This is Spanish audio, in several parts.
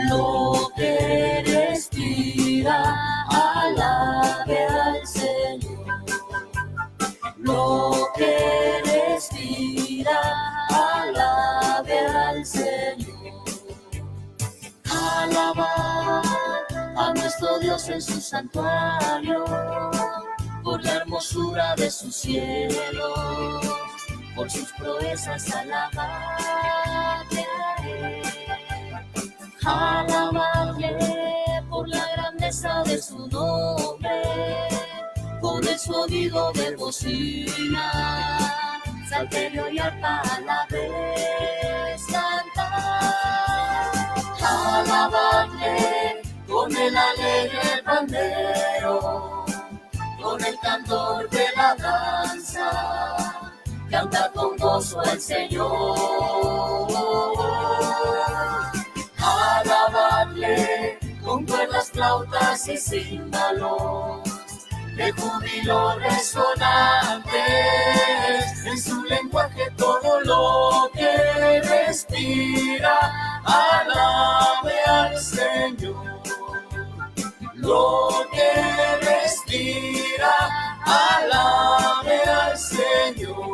Lo que respira, alabe al Señor. Lo que respira, alabe al Señor. Alabad a nuestro Dios en su santuario, por la hermosura de sus cielos, por sus proezas alabadle a Él. Alabadle por la grandeza de su nombre, con el sonido de bocina, salterio y arpa a la vez cantar. Alabadle con el alegre pandero, con el cantor de la danza, canta con gozo al Señor. Alabadle con cuerdas, flautas y címbalos, de júbilo resonantes, en su lenguaje todo lo que respira, alabe al Señor. Lo que respira, alabe al Señor.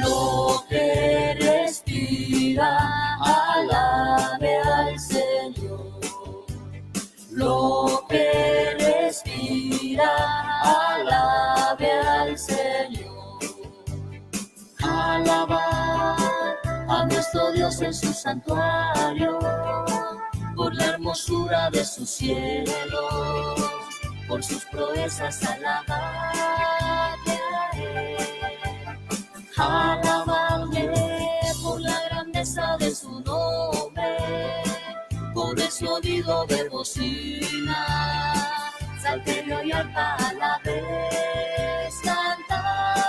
Lo que respira, alabe al Señor. Lo que respira, alabe al Señor. Alabad a nuestro Dios en su santuario, por la hermosura de sus cielos, por sus proezas alabadle a Él. Alabadle por la grandeza de su nombre, con el sonido de bocina, salterio y arpa a la vez cantar.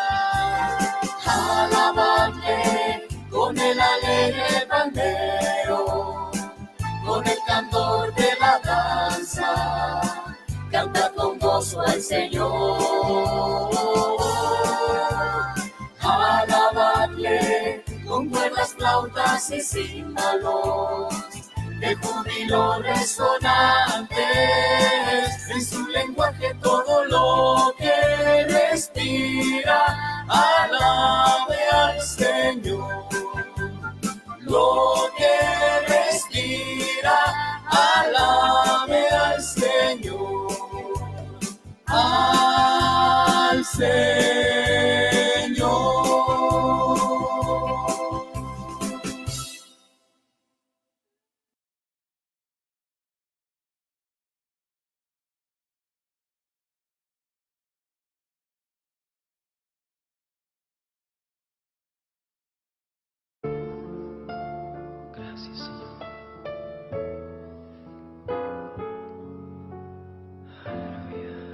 Alabadle con el alegre pandero, con el cantor de la danza, canta con gozo al Señor. Alabadle con cuerdas, flautas y címbalos, de júbilo resonantes, en su lenguaje todo lo que respira, alabe al Señor. Lo que respira, alabe al Señor. Al Señor. Gracias, Señor. Aleluya.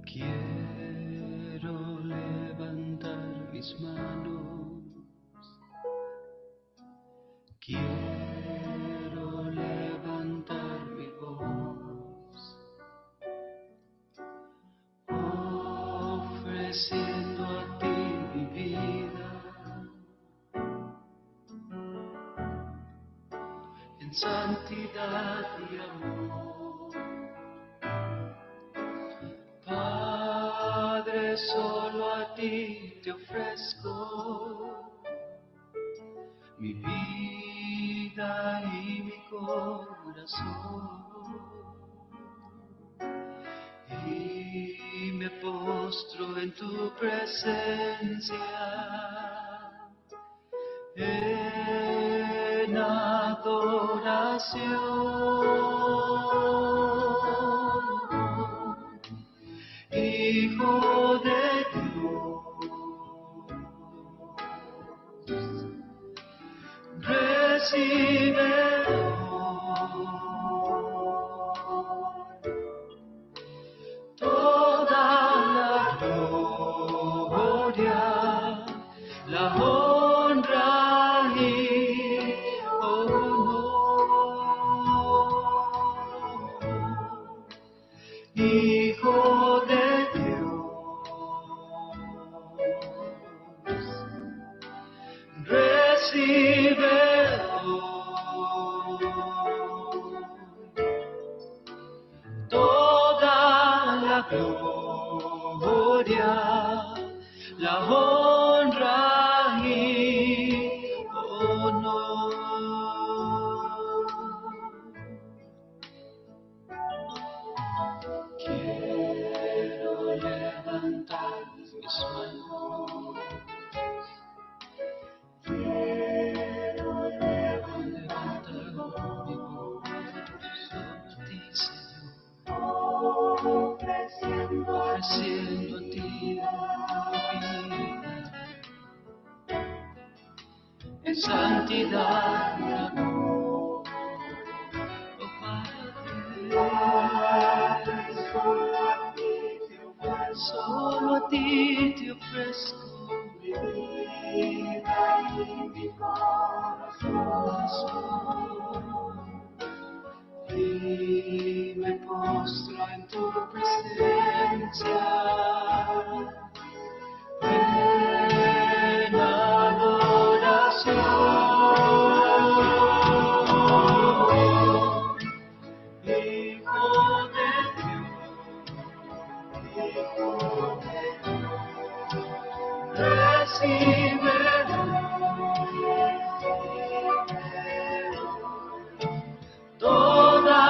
Quiero levantar mis manos, quiero levantar mi voz, ofreciendo a ti mi vida, en santidad y amor. Padre, solo a ti te ofrezco mi vida y mi corazón, y me postro en tu presencia en adoración. Hijo de Dios, recibe toda la gloria, la honra y honor. Hijo de Dios, recibe toda la gloria, la honra y honor. Quiero levantar mis manos, quiero levantar mi voz a ti, Señor, ofreciendo a ti mi vida en santidad y amor, oh Padre. Solo a ti te ofrezco mi vida y mi corazón, y me postro en tu presencia en adoración. Recibe toda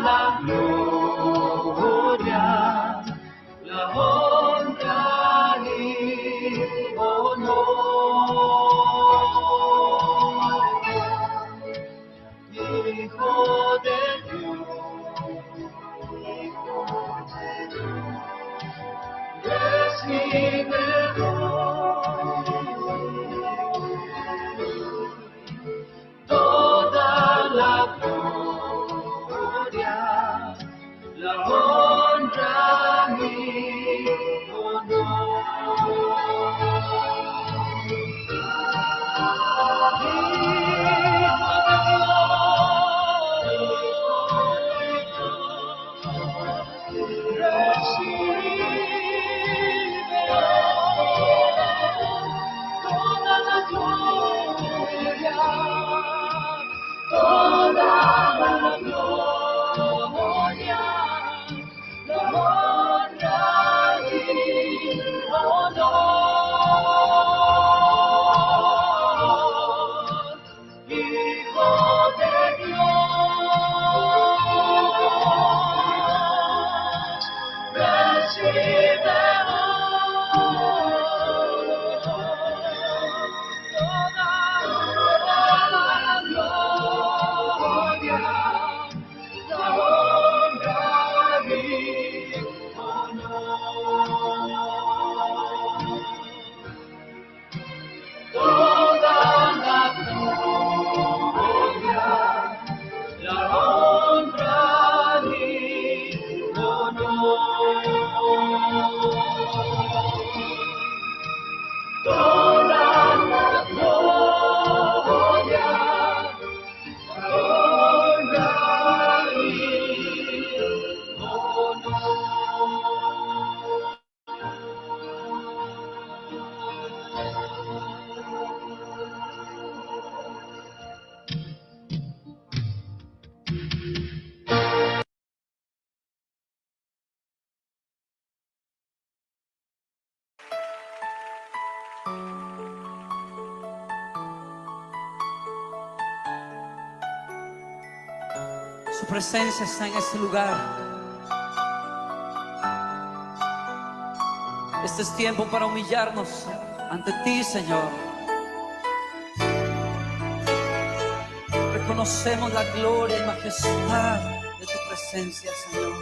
la gloria, la honra y honor. Hijo de Dios, recibe toda la gloria, la honra y honor. Su presencia está en este lugar. Este es tiempo para humillarnos ante ti, Señor. Reconocemos la gloria y majestad de tu presencia, Señor.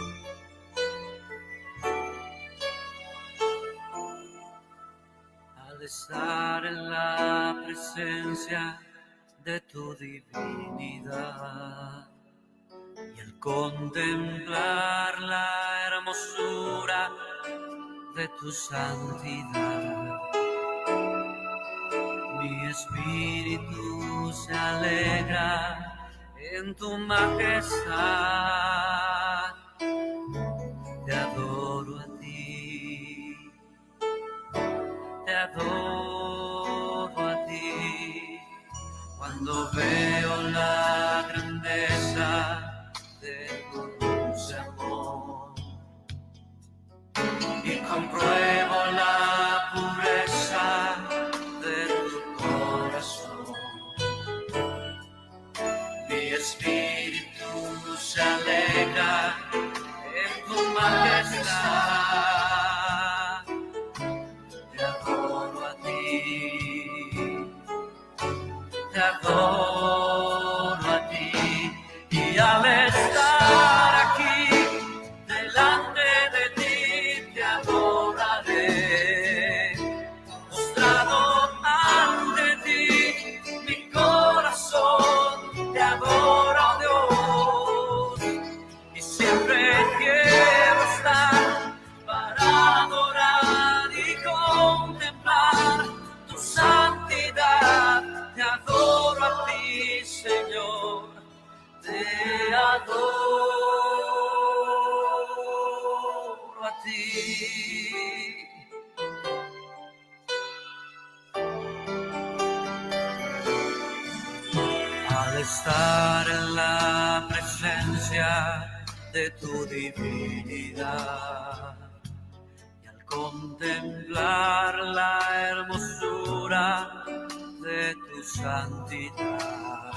al estar en la presencia de tu divinidad y al contemplar la hermosura de tu santidad, mi espíritu se alegra en tu majestad. Te adoro a ti, te adoro a ti, cuando veo la grandeza de tu dulce amor y compruebo la pureza de tu corazón. Mi espíritu se alegra en tu majestad. Te adoro a ti, te adoro a ti, y al estar aquí delante de ti te adoraré, postrado ante ti mi corazón te adora, oh Dios, y siempre quiero estar para adorar y contemplar tu santidad. Te adoro a ti, Señor, te adoro a ti. Al estar en la presencia de tu divinidad y al contemplar la hermosura de tu santidad,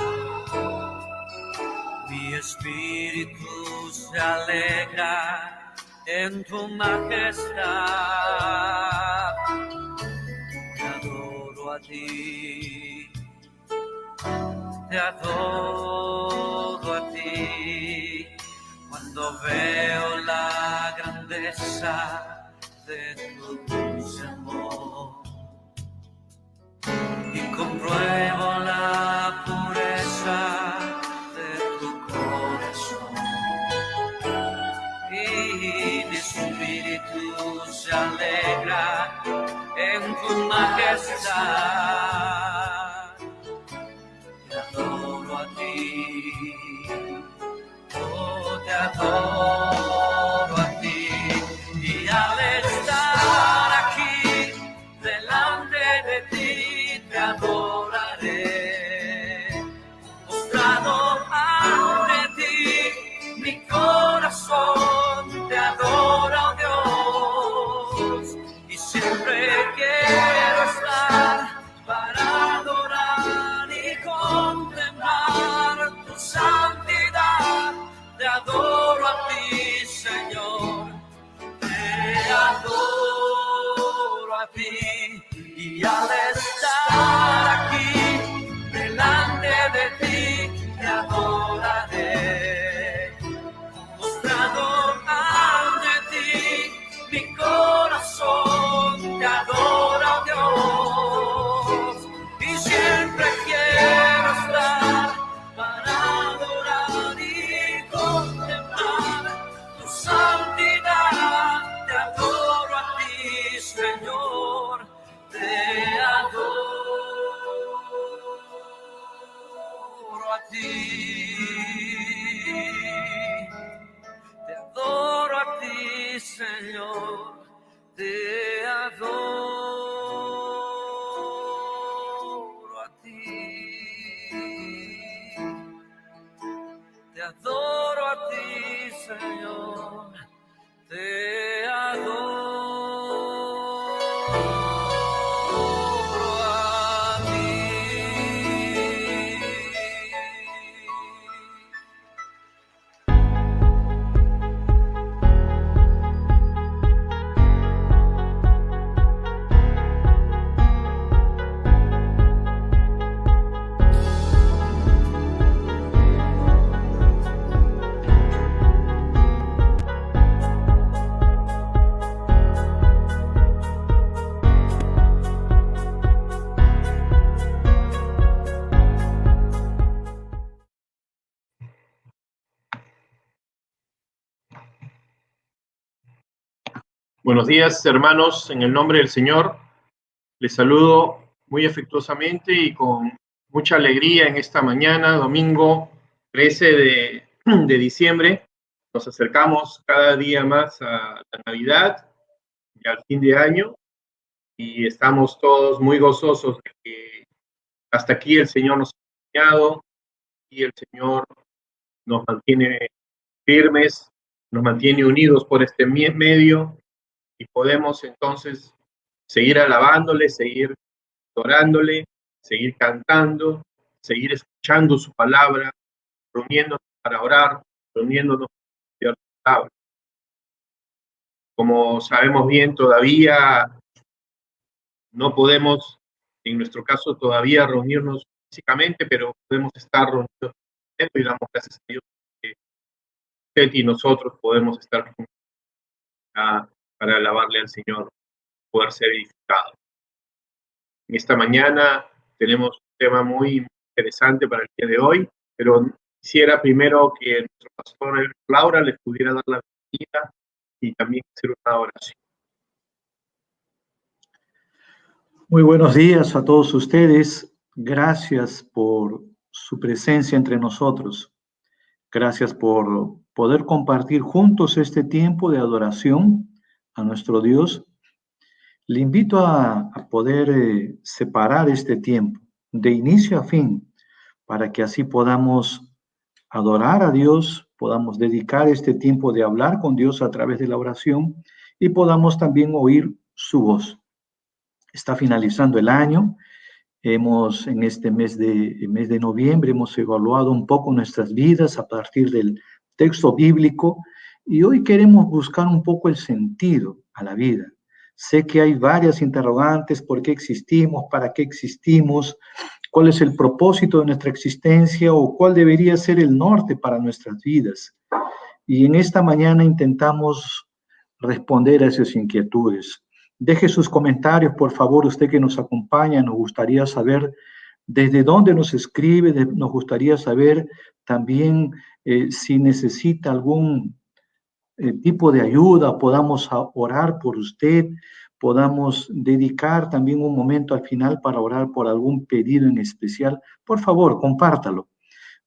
mi espíritu se alegra en tu majestad. Te adoro a ti, te adoro a ti, cuando veo la grandeza de tu dulce amor y compruebo la pureza de tu corazón, y mi espíritu se alegra en tu majestad. Te adoro a ti, oh, te adoro a ti, y al estar aquí delante de ti te adoraré, postrado ante ti mi corazón te adora, oh Dios, y siempre quiero estar para adorar y contemplar tu santidad. Te adoro a ti, Señor, te adoro a ti, y al estar aquí delante de ti te adoraré, postrado ante ti mi corazón te adora, oh Dios, y siempre quiero estar para adorar y contemplar tu santidad. Te adoro a ti, Señor, te Buenos días, hermanos, en el nombre del Señor. Les saludo muy afectuosamente y con mucha alegría en esta mañana, domingo 13 de diciembre. Nos acercamos cada día más a la Navidad y al fin de año y estamos todos muy gozosos de que hasta aquí el Señor nos ha enseñado y el Señor nos mantiene firmes, nos mantiene unidos por este medio y podemos entonces seguir alabándole, seguir adorándole, seguir cantando, seguir escuchando su palabra, reuniéndonos para orar, reuniéndonos para estudiar su palabra. Como sabemos bien, todavía no podemos, en nuestro caso, todavía reunirnos físicamente, pero podemos estar reunidos y damos gracias a Dios que usted y nosotros podemos estar juntos para alabarle al Señor, poder ser edificados. En esta mañana tenemos un tema muy interesante para el día de hoy, pero quisiera primero que nuestro pastor Laura les pudiera dar la bienvenida y también hacer una oración. Muy buenos días a todos ustedes. Gracias por su presencia entre nosotros. Gracias por poder compartir juntos este tiempo de adoración a nuestro Dios. Le invito a poder separar este tiempo de inicio a fin para que así podamos adorar a Dios, podamos dedicar este tiempo de hablar con Dios a través de la oración y podamos también oír su voz. Está finalizando el año. En este mes de noviembre hemos evaluado un poco nuestras vidas a partir del texto bíblico y hoy queremos buscar un poco el sentido a la vida. Sé que hay varias interrogantes: ¿por qué existimos? ¿Para qué existimos? ¿Cuál es el propósito de nuestra existencia? ¿O cuál debería ser el norte para nuestras vidas? Y en esta mañana intentamos responder a esas inquietudes. Deje sus comentarios, por favor, usted que nos acompaña. Nos gustaría saber desde dónde nos escribe, nos gustaría saber también si necesita algún tipo de ayuda, podamos orar por usted, podamos dedicar también un momento al final para orar por algún pedido en especial. Por favor, compártalo.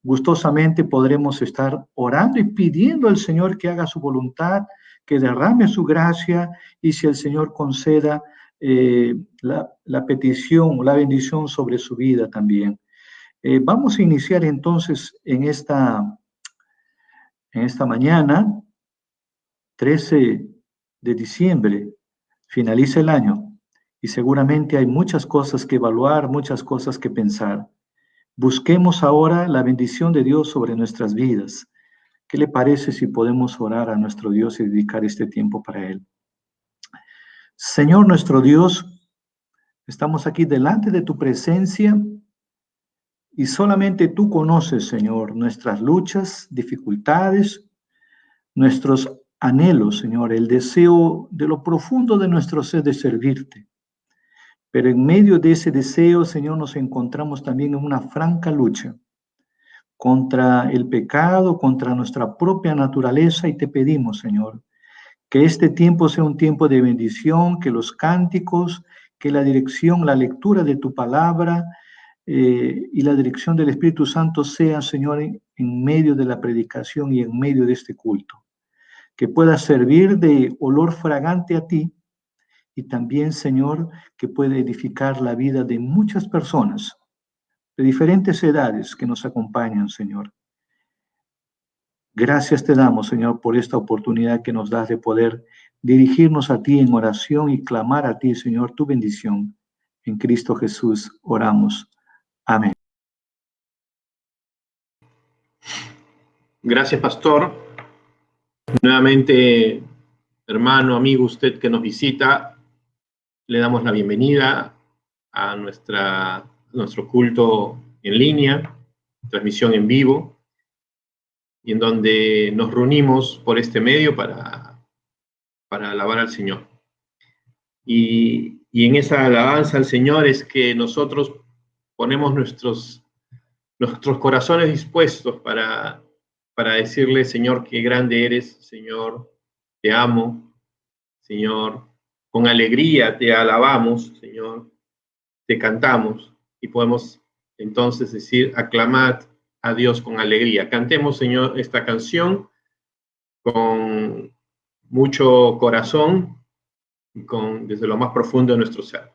Gustosamente podremos estar orando y pidiendo al Señor que haga su voluntad, que derrame su gracia y si el Señor conceda la petición, la bendición sobre su vida también. Vamos a iniciar entonces en esta mañana, 13 de diciembre, finaliza el año y seguramente hay muchas cosas que evaluar, muchas cosas que pensar. Busquemos ahora la bendición de Dios sobre nuestras vidas. ¿Qué le parece si podemos orar a nuestro Dios y dedicar este tiempo para Él? Señor nuestro Dios, estamos aquí delante de tu presencia y solamente tú conoces, Señor, nuestras luchas, dificultades, nuestros anhelos, Señor, el deseo de lo profundo de nuestro ser de servirte. Pero en medio de ese deseo, Señor, nos encontramos también en una franca lucha contra el pecado, contra nuestra propia naturaleza, y te pedimos, Señor, que este tiempo sea un tiempo de bendición, que los cánticos, que la dirección, la lectura de tu palabra y la dirección del Espíritu Santo sea, Señor, en medio de la predicación y en medio de este culto. Que pueda servir de olor fragante a ti y también, Señor, que pueda edificar la vida de muchas personas de diferentes edades que nos acompañan, Señor. Gracias te damos, Señor, por esta oportunidad que nos das de poder dirigirnos a ti en oración y clamar a ti, Señor, tu bendición. En Cristo Jesús oramos. Amén. Gracias, pastor. Nuevamente, hermano, amigo, usted que nos visita, le damos la bienvenida a nuestro culto en línea, transmisión en vivo, y en donde nos reunimos por este medio para alabar al Señor. Y en esa alabanza al Señor es que nosotros ponemos nuestros corazones dispuestos para decirle: Señor, qué grande eres, Señor, te amo, Señor, con alegría te alabamos, Señor, te cantamos y podemos entonces decir, aclamad a Dios con alegría. Cantemos, Señor, esta canción con mucho corazón y desde lo más profundo de nuestro ser.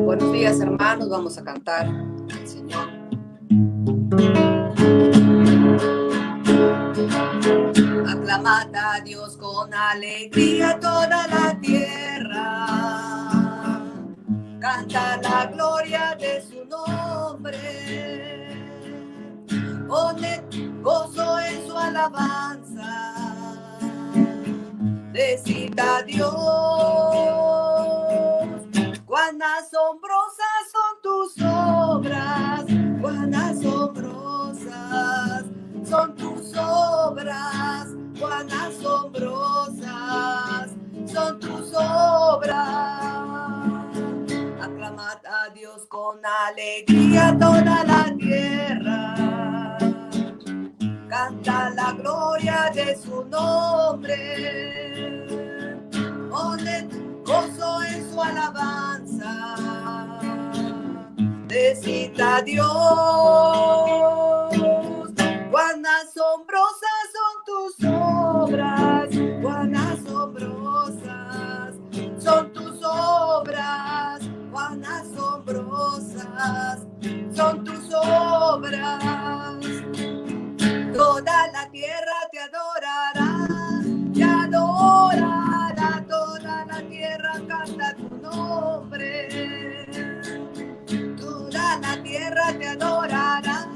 Buenos días, hermanos. Vamos a cantar al Señor. Aclamad a Dios con alegría toda la tierra. Canta la gloria de su nombre. Poned gozo en su alabanza. Decid a Dios, cuán asombrosas son tus obras, cuán asombrosas son tus obras, cuán asombrosas son tus obras. Aclamad a Dios con alegría toda la tierra. Canta la gloria de su nombre. Poned gozo en su alabanza. Decid a Dios, cuán asombrosas son tus obras, cuán asombrosas son tus obras, cuán asombrosas son tus obras. Toda la tierra te adorará, toda la tierra canta tu nombre. Toda la tierra te adorará,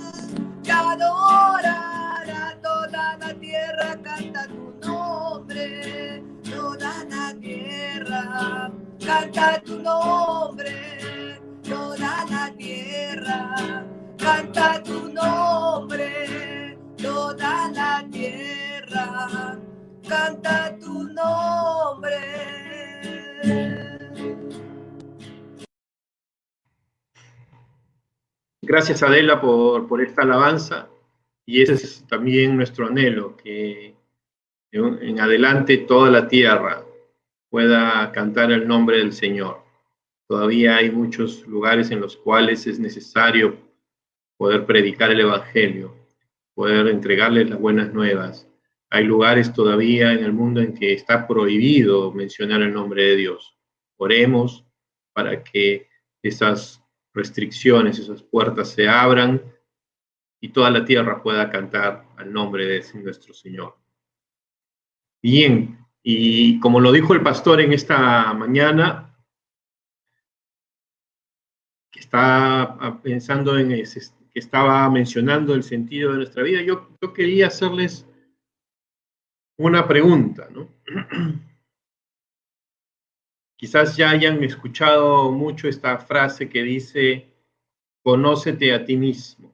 toda la tierra canta tu nombre. Toda la tierra canta tu nombre. Toda la tierra canta tu nombre. Toda la tierra canta tu nombre. Gracias, Adela, por esta alabanza, y ese es también nuestro anhelo, que en adelante toda la tierra pueda cantar el nombre del Señor. Todavía hay muchos lugares en los cuales es necesario poder predicar el Evangelio, poder entregarles las buenas nuevas. Hay lugares todavía en el mundo en que está prohibido mencionar el nombre de Dios. Oremos para que esas restricciones, esas puertas se abran y toda la tierra pueda cantar al nombre de nuestro Señor. Bien, y como lo dijo el pastor en esta mañana, que está pensando en ese, que estaba mencionando el sentido de nuestra vida, yo quería hacerles una pregunta, ¿no? Quizás ya hayan escuchado mucho esta frase que dice, conócete a ti mismo.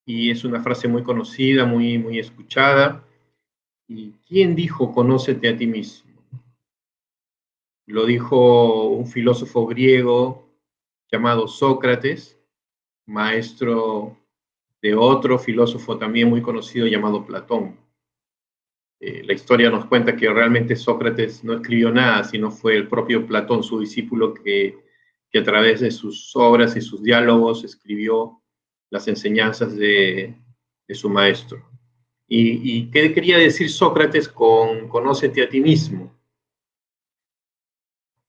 Y es una frase muy conocida, muy escuchada. ¿Y quién dijo conócete a ti mismo? Lo dijo un filósofo griego llamado Sócrates, maestro de otro filósofo también muy conocido llamado Platón. La historia nos cuenta que realmente Sócrates no escribió nada, sino fue el propio Platón, su discípulo, que a través de sus obras y sus diálogos escribió las enseñanzas de su maestro. ¿Y qué quería decir Sócrates con conócete a ti mismo?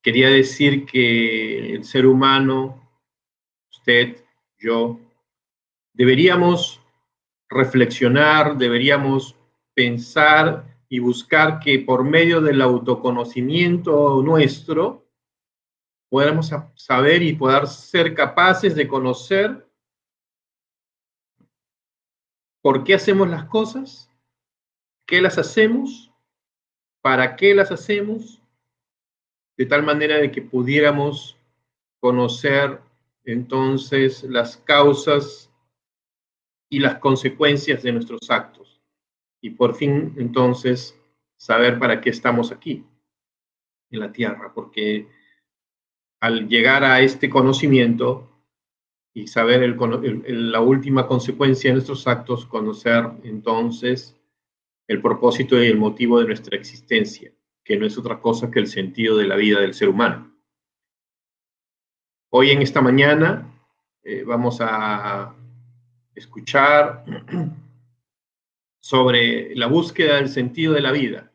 Quería decir que el ser humano, usted, yo, deberíamos reflexionar, deberíamos pensar y buscar que por medio del autoconocimiento nuestro podamos saber y poder ser capaces de conocer por qué hacemos las cosas, qué las hacemos, para qué las hacemos, de tal manera de que pudiéramos conocer entonces las causas y las consecuencias de nuestros actos. Y por fin, entonces, saber para qué estamos aquí, en la tierra, porque al llegar a este conocimiento, y saber la última consecuencia de nuestros actos, conocer entonces el propósito y el motivo de nuestra existencia, que no es otra cosa que el sentido de la vida del ser humano. Hoy en esta mañana vamos a escuchar sobre la búsqueda del sentido de la vida,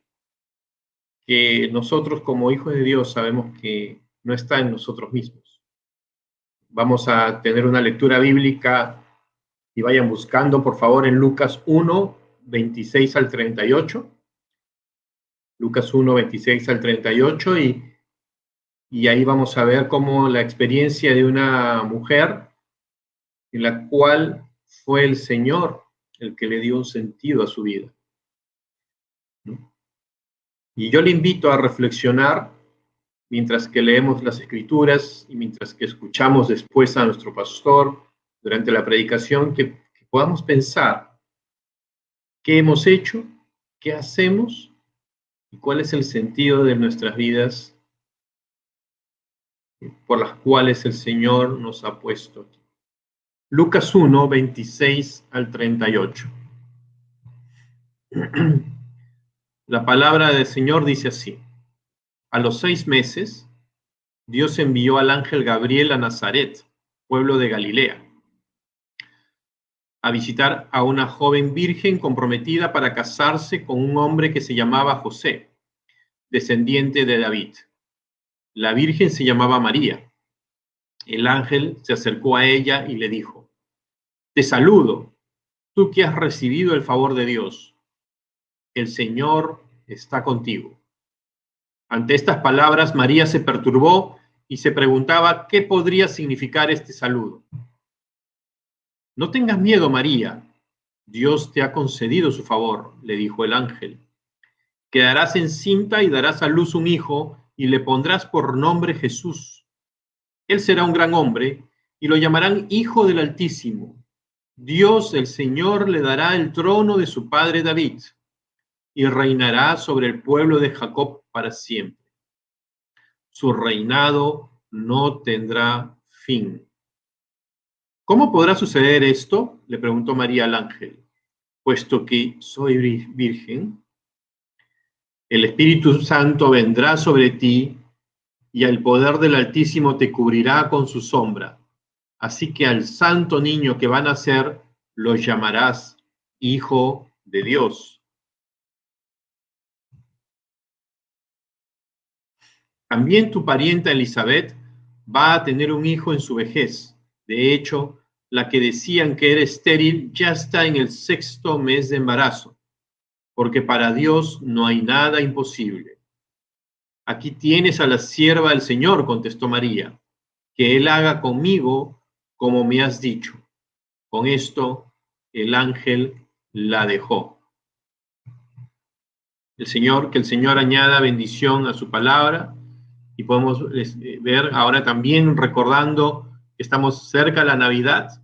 que nosotros como hijos de Dios sabemos que no está en nosotros mismos. Vamos a tener una lectura bíblica y vayan buscando, por favor, en Lucas 1, 26 al 38. Lucas 1, 26 al 38, y ahí vamos a ver cómo la experiencia de una mujer en la cual fue el Señor el que le dio un sentido a su vida. Y yo le invito a reflexionar mientras que leemos las Escrituras y mientras que escuchamos después a nuestro pastor durante la predicación, que podamos pensar qué hemos hecho, qué hacemos y cuál es el sentido de nuestras vidas por las cuales el Señor nos ha puesto aquí. Lucas 1, 26 al 38. La palabra del Señor dice así: a los 6 meses, Dios envió al ángel Gabriel a Nazaret, pueblo de Galilea, a visitar a una joven virgen comprometida para casarse con un hombre que se llamaba José, descendiente de David. La virgen se llamaba María. El ángel se acercó a ella y le dijo: te saludo, tú que has recibido el favor de Dios. El Señor está contigo. Ante estas palabras, María se perturbó y se preguntaba qué podría significar este saludo. No tengas miedo, María. Dios te ha concedido su favor, le dijo el ángel. Quedarás encinta y darás a luz un hijo y le pondrás por nombre Jesús. Él será un gran hombre y lo llamarán Hijo del Altísimo. Dios, el Señor, le dará el trono de su padre David y reinará sobre el pueblo de Jacob para siempre. Su reinado no tendrá fin. ¿Cómo podrá suceder esto?, le preguntó María al ángel. Puesto que soy virgen, el Espíritu Santo vendrá sobre ti y el poder del Altísimo te cubrirá con su sombra. Así que al santo niño que va a nacer lo llamarás Hijo de Dios. También tu parienta Elizabeth va a tener un hijo en su vejez. De hecho, la que decían que era estéril ya está en el 6º mes de embarazo, porque para Dios no hay nada imposible. Aquí tienes a la sierva del Señor, contestó María, que Él haga conmigo como me has dicho. Con esto, el ángel la dejó. Que el Señor añada bendición a su palabra, y podemos ver ahora también, recordando que estamos cerca de la Navidad,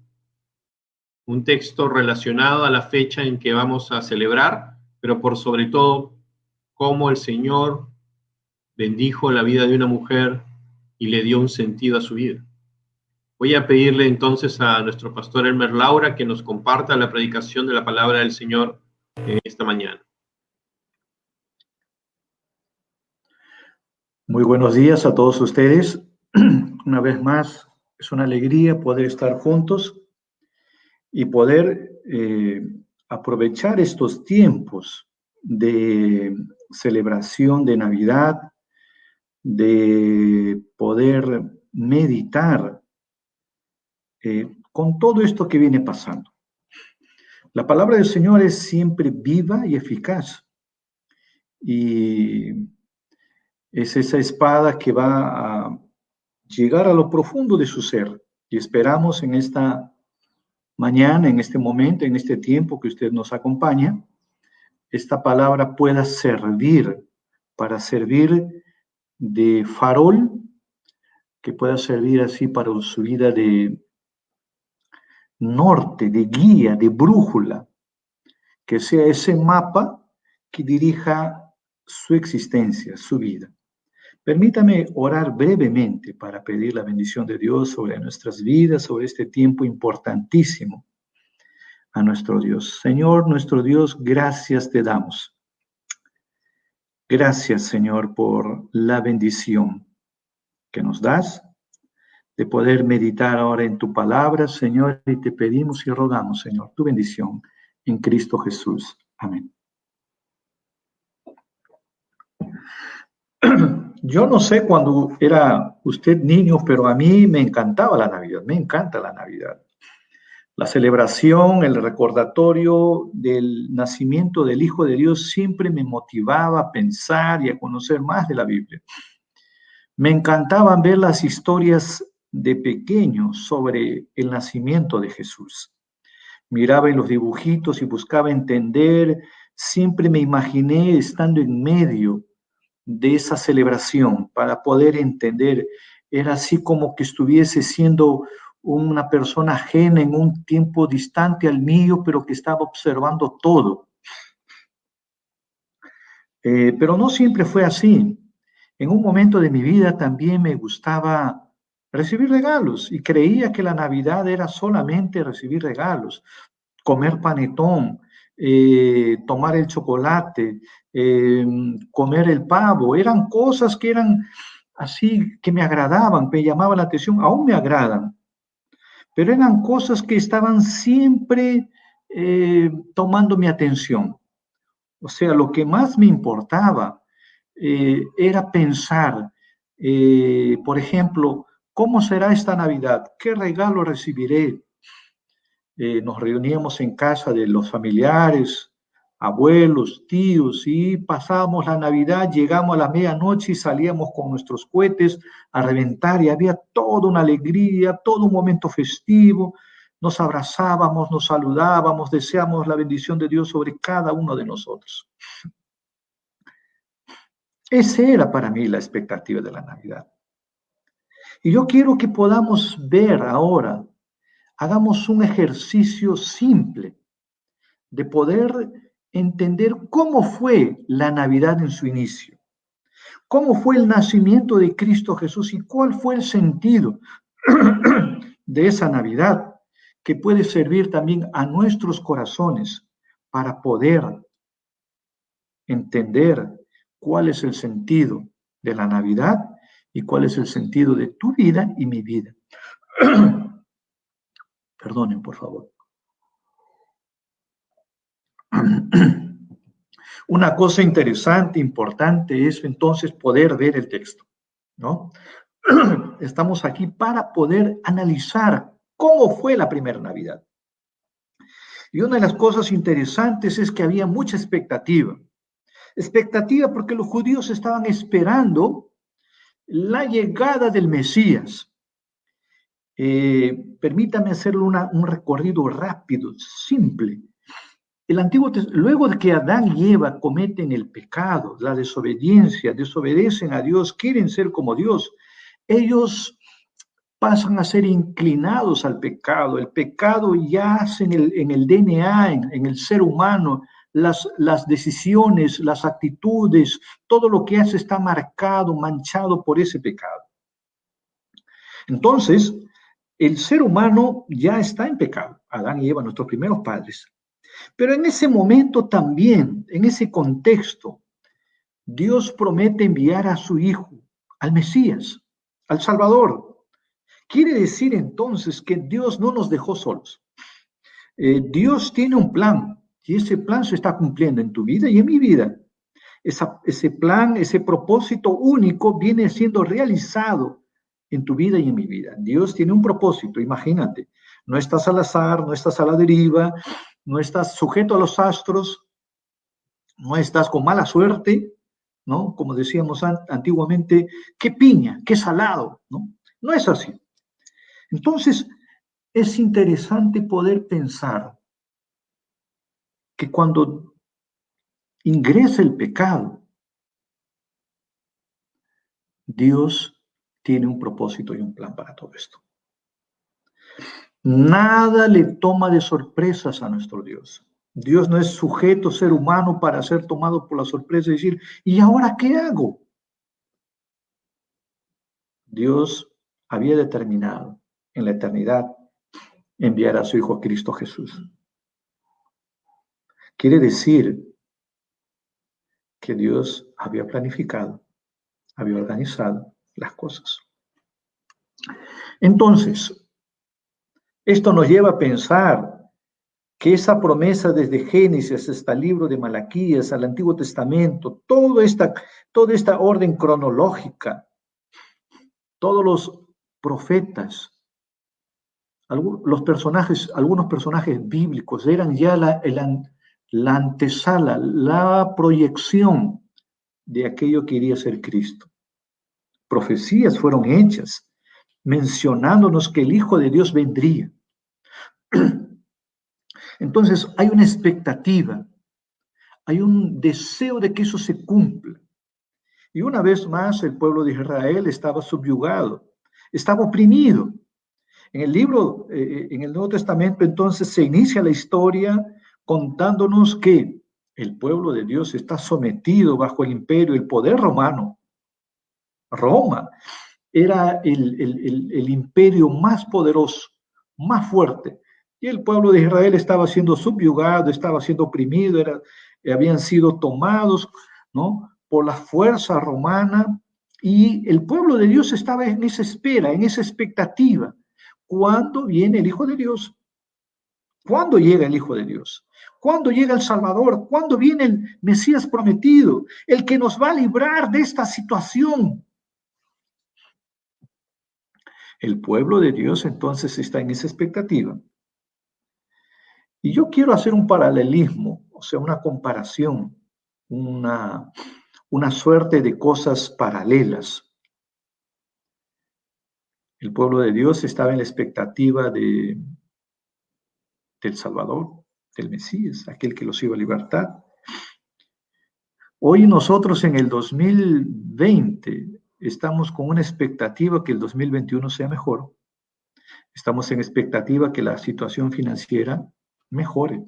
un texto relacionado a la fecha en que vamos a celebrar, pero por sobre todo, cómo el Señor bendijo la vida de una mujer y le dio un sentido a su vida. Voy a pedirle entonces a nuestro pastor Elmer Laura que nos comparta la predicación de la palabra del Señor en esta mañana. Muy buenos días a todos ustedes. Una vez más, es una alegría poder estar juntos y poder aprovechar estos tiempos de celebración de Navidad, de poder meditar con todo esto que viene pasando. La palabra del Señor es siempre viva y eficaz. Y es esa espada que va a llegar a lo profundo de su ser. Y esperamos en esta mañana, en este momento, en este tiempo que usted nos acompaña, esta palabra pueda servir para servir de farol, que pueda servir así para su vida de norte, de guía, de brújula, que sea ese mapa que dirija su existencia, su vida. Permítame orar brevemente para pedir la bendición de Dios sobre nuestras vidas, sobre este tiempo importantísimo a nuestro Dios. Señor, nuestro Dios, gracias te damos. Gracias, Señor, por la bendición que nos das de poder meditar ahora en tu palabra, Señor, y te pedimos y rogamos, Señor, tu bendición en Cristo Jesús. Amén. Yo no sé cuando era usted niño, pero a mí me encantaba la Navidad, me encanta la Navidad. La celebración, el recordatorio del nacimiento del Hijo de Dios siempre me motivaba a pensar y a conocer más de la Biblia. Me encantaban ver las historias de pequeños sobre el nacimiento de Jesús. Miraba en los dibujitos y buscaba entender, siempre me imaginé estando en medio de esa celebración para poder entender. Era así como que estuviese siendo una persona ajena en un tiempo distante al mío, pero que estaba observando todo. Pero no siempre fue así. En un momento de mi vida también me gustaba recibir regalos y creía que la Navidad era solamente recibir regalos, comer panetón, tomar el chocolate, comer el pavo. Eran cosas que eran así, que me agradaban, me llamaban la atención, aún me agradan. Pero eran cosas que estaban siempre tomando mi atención. O sea, lo que más me importaba era pensar, por ejemplo, ¿cómo será esta Navidad? ¿Qué regalo recibiré? Nos reuníamos en casa de los familiares, abuelos, tíos, y pasábamos la Navidad, llegamos a la medianoche y salíamos con nuestros cohetes a reventar, y había toda una alegría, todo un momento festivo. Nos abrazábamos, nos saludábamos, deseamos la bendición de Dios sobre cada uno de nosotros. Esa era para mí la expectativa de la Navidad. Y yo quiero que podamos ver ahora, hagamos un ejercicio simple de poder entender cómo fue la Navidad en su inicio, cómo fue el nacimiento de Cristo Jesús y cuál fue el sentido de esa Navidad, que puede servir también a nuestros corazones para poder entender cuál es el sentido de la Navidad y cuál es el sentido de tu vida y mi vida. Perdonen, por favor. Una cosa interesante, importante, es entonces poder ver el texto, ¿no? Estamos aquí para poder analizar cómo fue la primera Navidad. Y una de las cosas interesantes es que había mucha expectativa. Expectativa porque los judíos estaban esperando la llegada del Mesías. Permítame hacerle un recorrido rápido, simple. Luego de que Adán y Eva cometen el pecado, la desobediencia, desobedecen a Dios, quieren ser como Dios, ellos pasan a ser inclinados al pecado. El pecado yace en el DNA, en el ser humano. Las decisiones, las actitudes, todo lo que hace está marcado, manchado por ese pecado. Entonces, el ser humano ya está en pecado, Adán y Eva, nuestros primeros padres. Pero en ese momento también, en ese contexto, Dios promete enviar a su Hijo, al Mesías, al Salvador. Quiere decir entonces que Dios no nos dejó solos. Dios tiene un plan. Y ese plan se está cumpliendo en tu vida y en mi vida. Ese plan, ese propósito único viene siendo realizado en tu vida y en mi vida. Dios tiene un propósito, imagínate. No estás al azar, no estás a la deriva, no estás sujeto a los astros, no estás con mala suerte, ¿no? Como decíamos antiguamente, qué piña, qué salado, ¿no? No es así. Entonces, es interesante poder pensar que cuando ingresa el pecado, Dios tiene un propósito y un plan para todo esto. Nada le toma de sorpresas a nuestro Dios. Dios no es sujeto, ser humano, para ser tomado por la sorpresa y decir, ¿y ahora qué hago? Dios había determinado en la eternidad enviar a su Hijo Cristo Jesús. Quiere decir que Dios había planificado, había organizado las cosas. Entonces, esto nos lleva a pensar que esa promesa desde Génesis hasta el libro de Malaquías, al Antiguo Testamento, toda esta orden cronológica, todos los profetas, algunos personajes bíblicos eran ya la antesala, la proyección de aquello que iría a ser Cristo. Profecías fueron hechas mencionándonos que el Hijo de Dios vendría. Entonces hay una expectativa, hay un deseo de que eso se cumpla. Y una vez más el pueblo de Israel estaba subyugado, estaba oprimido. En el Nuevo Testamento entonces se inicia la historia contándonos que el pueblo de Dios está sometido bajo el imperio, el poder romano. Roma era el imperio más poderoso, más fuerte. Y el pueblo de Israel estaba siendo subyugado, estaba siendo oprimido, habían sido tomados, ¿no?, por la fuerza romana. Y el pueblo de Dios estaba en esa espera, en esa expectativa. ¿Cuándo viene el Hijo de Dios? ¿Cuándo llega el Hijo de Dios? ¿Cuándo llega el Salvador? ¿Cuándo viene el Mesías prometido? El que nos va a librar de esta situación. El pueblo de Dios entonces está en esa expectativa. Y yo quiero hacer un paralelismo, o sea, una comparación, una suerte de cosas paralelas. El pueblo de Dios estaba en la expectativa del Salvador, del Mesías, aquel que los iba a libertar. Hoy nosotros en el 2020 estamos con una expectativa que el 2021 sea mejor. Estamos en expectativa que la situación financiera mejore.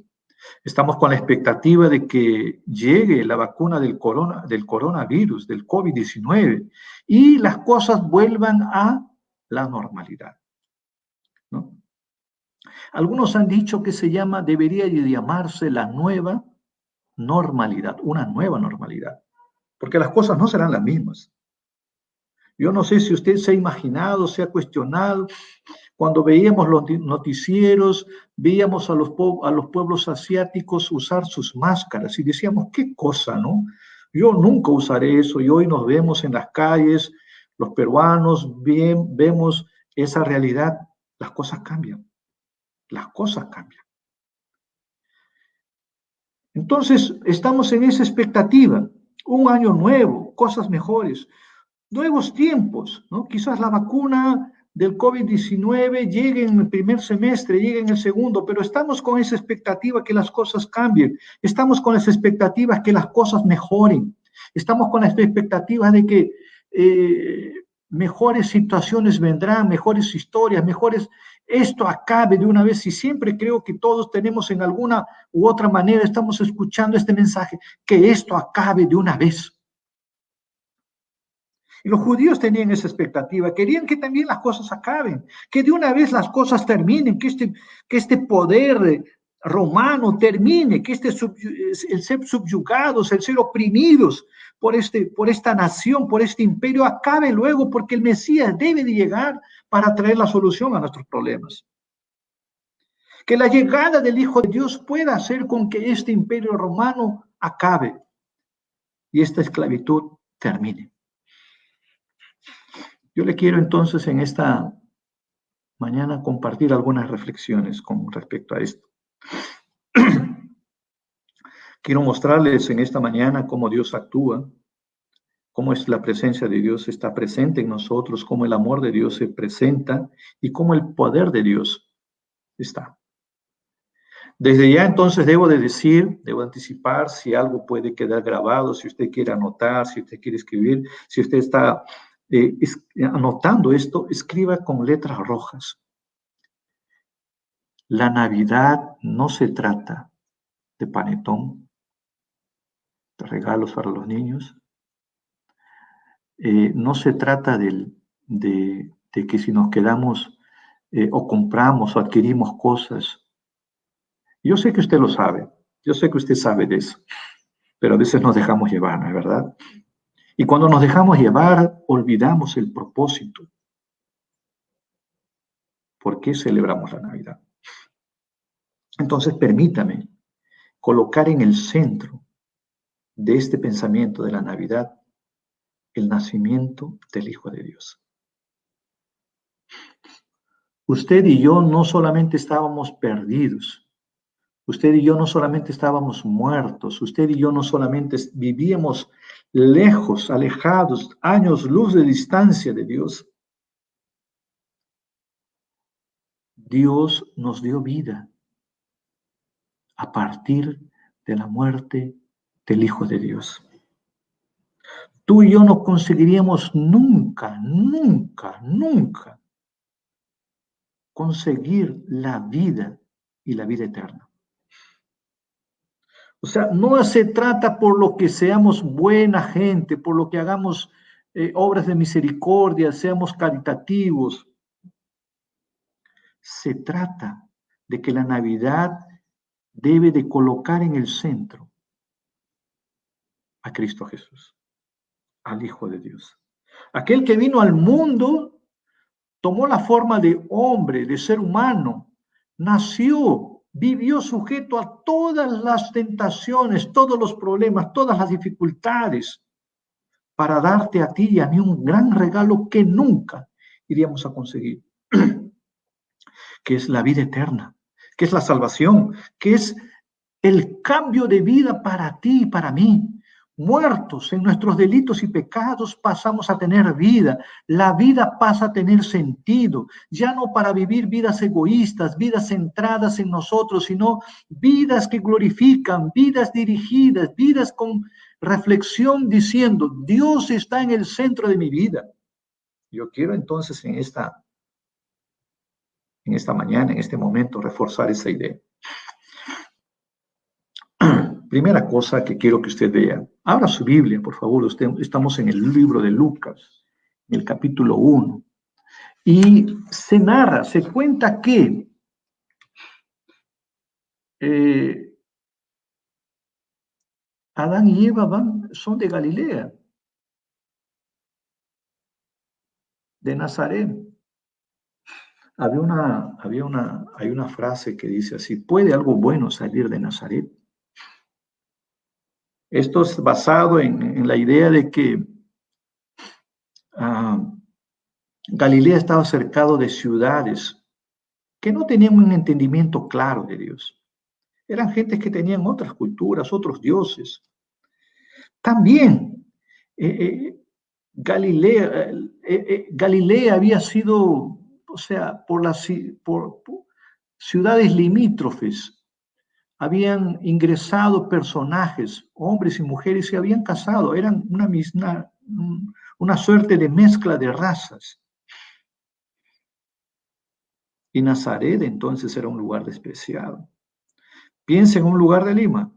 Estamos con la expectativa de que llegue la vacuna del coronavirus, del COVID-19, y las cosas vuelvan a la normalidad, ¿no? Algunos han dicho que debería llamarse la nueva normalidad, una nueva normalidad, porque las cosas no serán las mismas. Yo no sé si usted se ha imaginado, se ha cuestionado, cuando veíamos los noticieros, veíamos a los pueblos asiáticos usar sus máscaras y decíamos, qué cosa, ¿no? Yo nunca usaré eso, y hoy nos vemos en las calles, los peruanos vemos esa realidad. Las cosas cambian, las cosas cambian. Entonces, estamos en esa expectativa, un año nuevo, cosas mejores, nuevos tiempos, ¿no? Quizás la vacuna del COVID-19 llegue en el primer semestre, llegue en el segundo, pero estamos con esa expectativa que las cosas cambien, estamos con las expectativas que las cosas mejoren, estamos con las expectativas de que mejores situaciones vendrán, mejores historias, esto acabe de una vez. Y siempre creo que todos tenemos en alguna u otra manera, estamos escuchando este mensaje, que esto acabe de una vez. Y los judíos tenían esa expectativa, querían que también las cosas acaben, que de una vez las cosas terminen, que este poder romano termine, que el ser subyugados, el ser oprimidos por esta nación, por este imperio, acabe luego, porque el Mesías debe de llegar para traer la solución a nuestros problemas. Que la llegada del Hijo de Dios pueda hacer con que este imperio romano acabe y esta esclavitud termine. Yo le quiero entonces en esta mañana compartir algunas reflexiones con respecto a esto. Quiero mostrarles en esta mañana cómo Dios actúa, cómo es la presencia de Dios está presente en nosotros, cómo el amor de Dios se presenta y cómo el poder de Dios está. Desde ya entonces debo anticipar si algo puede quedar grabado, si usted quiere anotar, si usted quiere escribir, si usted está anotando esto, escriba con letras rojas. La Navidad no se trata de panetón, de regalos para los niños. No se trata del de que si nos quedamos o compramos o adquirimos cosas. Yo sé que usted lo sabe, yo sé que usted sabe de eso, pero a veces nos dejamos llevar, ¿no es verdad? Y cuando nos dejamos llevar, olvidamos el propósito. ¿Por qué celebramos la Navidad? Entonces, permítame colocar en el centro de este pensamiento de la Navidad el nacimiento del Hijo de Dios. Usted y yo no solamente estábamos perdidos, usted y yo no solamente estábamos muertos, usted y yo no solamente vivíamos lejos, alejados, años luz de distancia de Dios. Dios nos dio vida a partir de la muerte del Hijo de Dios. Tú y yo no conseguiríamos nunca conseguir la vida y la vida eterna. O sea, no se trata por lo que seamos buena gente, por lo que hagamos obras de misericordia, seamos caritativos. Se trata de que la Navidad debe de colocar en el centro a Cristo Jesús, al Hijo de Dios. Aquel que vino al mundo, tomó la forma de hombre, de ser humano, nació, vivió sujeto a todas las tentaciones, todos los problemas, todas las dificultades, para darte a ti y a mí un gran regalo que nunca iríamos a conseguir, que es la vida eterna, que es la salvación, que es el cambio de vida para ti y para mí. Muertos en nuestros delitos y pecados, pasamos a tener vida. La vida pasa a tener sentido, ya no para vivir vidas egoístas, vidas centradas en nosotros, sino vidas que glorifican, vidas dirigidas, vidas con reflexión diciendo, Dios está en el centro de mi vida. Yo quiero entonces en esta mañana, en este momento, reforzar esa idea. Primera cosa que quiero que usted vea. Abra su Biblia, por favor. Estamos en el libro de Lucas, en el capítulo 1. Y se narra, se cuenta que Adán y Eva son de Galilea, de Nazaret. Hay una frase que dice así: ¿puede algo bueno salir de Nazaret? Esto es basado en la idea de que Galilea estaba cercado de ciudades que no tenían un entendimiento claro de Dios. Eran gentes que tenían otras culturas, otros dioses. También Galilea había sido, o sea, por ciudades limítrofes, habían ingresado personajes, hombres y mujeres, se habían casado, eran una suerte de mezcla de razas. Y Nazaret entonces era un lugar despreciado. Piensa en un lugar de Lima,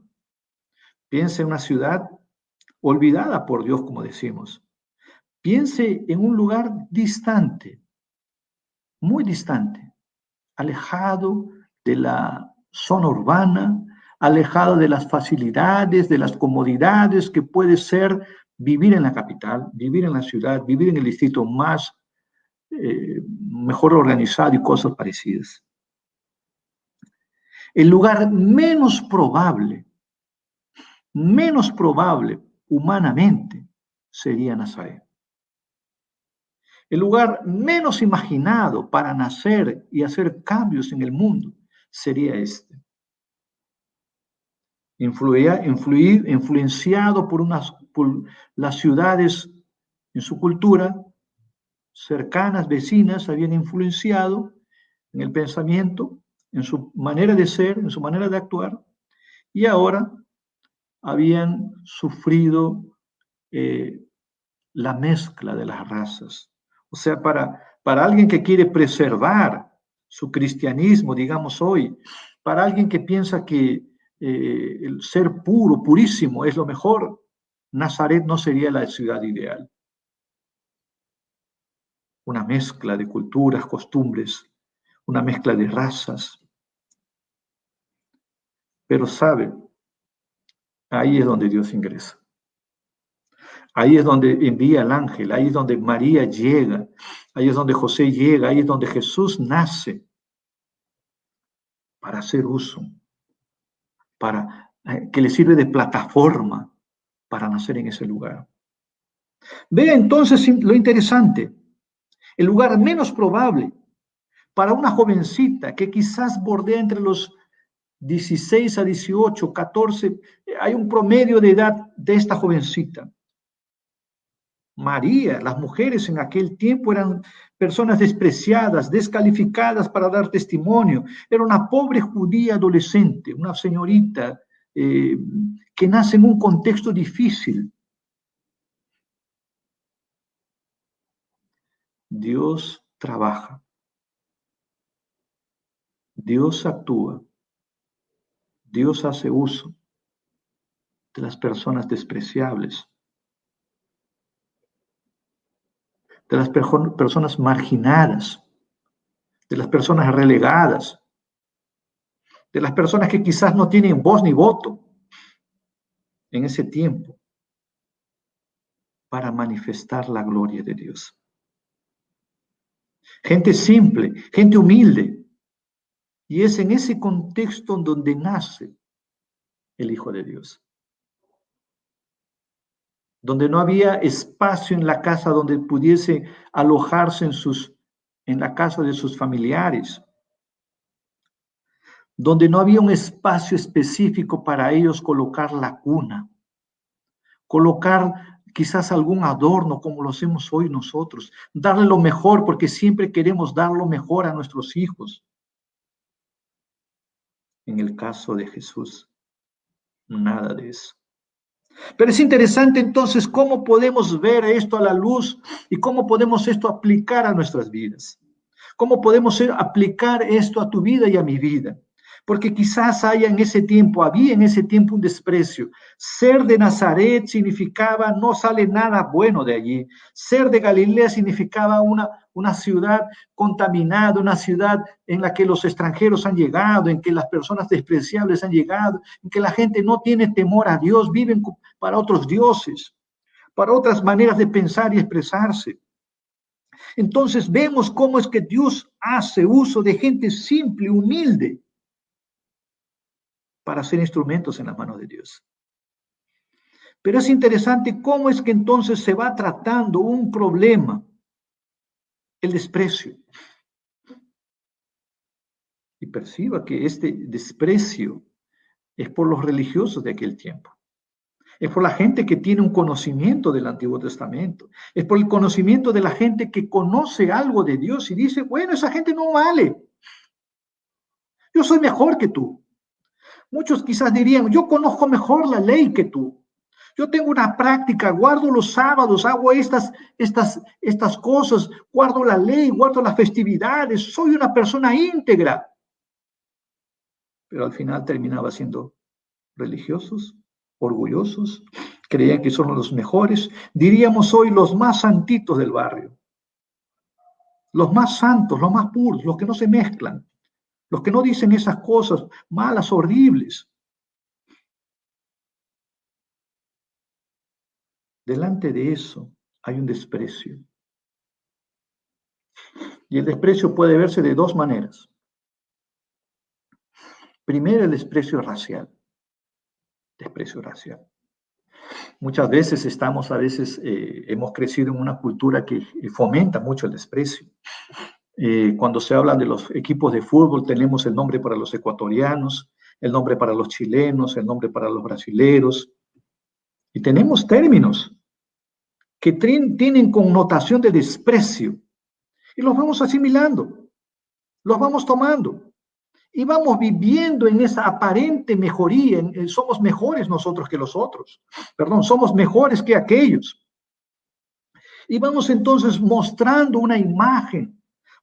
piensa en una ciudad olvidada por Dios, como decimos. Piense en un lugar distante, muy distante, alejado de la zona urbana, alejado de las facilidades, de las comodidades que puede ser vivir en la capital, vivir en la ciudad, vivir en el distrito más mejor organizado y cosas parecidas. El lugar menos probable humanamente sería Nazaret. El lugar menos imaginado para nacer y hacer cambios en el mundo sería este. Influenciado por las ciudades en su cultura, cercanas, vecinas, habían influenciado en el pensamiento, en su manera de ser, en su manera de actuar, y ahora habían sufrido la mezcla de las razas. O sea, para alguien que quiere preservar su cristianismo, digamos hoy, para alguien que piensa que el ser puro, purísimo, es lo mejor, Nazaret no sería la ciudad ideal. una mezcla de culturas, costumbres, una mezcla de razas. Pero sabe, ahí es donde Dios ingresa. Ahí es donde envía al ángel, ahí es donde María llega, ahí es donde José llega, ahí es donde Jesús nace para hacer uso, que le sirve de plataforma para nacer en ese lugar. Ve entonces lo interesante, el lugar menos probable para una jovencita que quizás bordea entre los 16 a 18, 14, hay un promedio de edad de esta jovencita. María, las mujeres en aquel tiempo eran personas despreciadas, descalificadas para dar testimonio. Era una pobre judía adolescente, una señorita que nace en un contexto difícil. Dios trabaja, Dios actúa, Dios hace uso de las personas despreciables, de las personas marginadas, de las personas relegadas, de las personas que quizás no tienen voz ni voto en ese tiempo, para manifestar la gloria de Dios. Gente simple, gente humilde. Y es en ese contexto donde nace el Hijo de Dios. Donde no había espacio en la casa donde pudiese alojarse en la casa de sus familiares. Donde no había un espacio específico para ellos colocar la cuna. Colocar quizás algún adorno como lo hacemos hoy nosotros. Darle lo mejor porque siempre queremos dar lo mejor a nuestros hijos. En el caso de Jesús, nada de eso. Pero es interesante entonces cómo podemos ver esto a la luz y cómo podemos esto aplicar a nuestras vidas. Cómo podemos aplicar esto a tu vida y a mi vida. Porque quizás había en ese tiempo un desprecio. Ser de Nazaret significaba no sale nada bueno de allí. Ser de Galilea significaba una ciudad contaminada, una ciudad en la que los extranjeros han llegado, en que las personas despreciables han llegado, en que la gente no tiene temor a Dios, viven para otros dioses, para otras maneras de pensar y expresarse. Entonces vemos cómo es que Dios hace uso de gente simple, humilde, para ser instrumentos en las manos de Dios. Pero es interesante cómo es que entonces se va tratando un problema, el desprecio. Y perciba que este desprecio es por los religiosos de aquel tiempo. Es por la gente que tiene un conocimiento del Antiguo Testamento. Es por el conocimiento de la gente que conoce algo de Dios y dice, bueno, esa gente no vale. Yo soy mejor que tú. Muchos quizás dirían, yo conozco mejor la ley que tú. Yo tengo una práctica, guardo los sábados, hago estas cosas, guardo la ley, guardo las festividades, soy una persona íntegra. Pero al final terminaba siendo religiosos, orgullosos, creían que son los mejores, diríamos hoy los más santitos del barrio. Los más santos, los más puros, los que no se mezclan. Los que no dicen esas cosas malas, horribles. Delante de eso hay un desprecio. Y el desprecio puede verse de dos maneras. Primero, el desprecio racial. Desprecio racial. Muchas veces hemos crecido en una cultura que fomenta mucho el desprecio. Cuando se habla de los equipos de fútbol, tenemos el nombre para los ecuatorianos, el nombre para los chilenos, el nombre para los brasileros. Y tenemos términos que tienen connotación de desprecio. Y los vamos asimilando, los vamos tomando. Y vamos viviendo en esa aparente mejoría. Somos mejores nosotros que los otros. Somos mejores que aquellos. Y vamos entonces mostrando una imagen,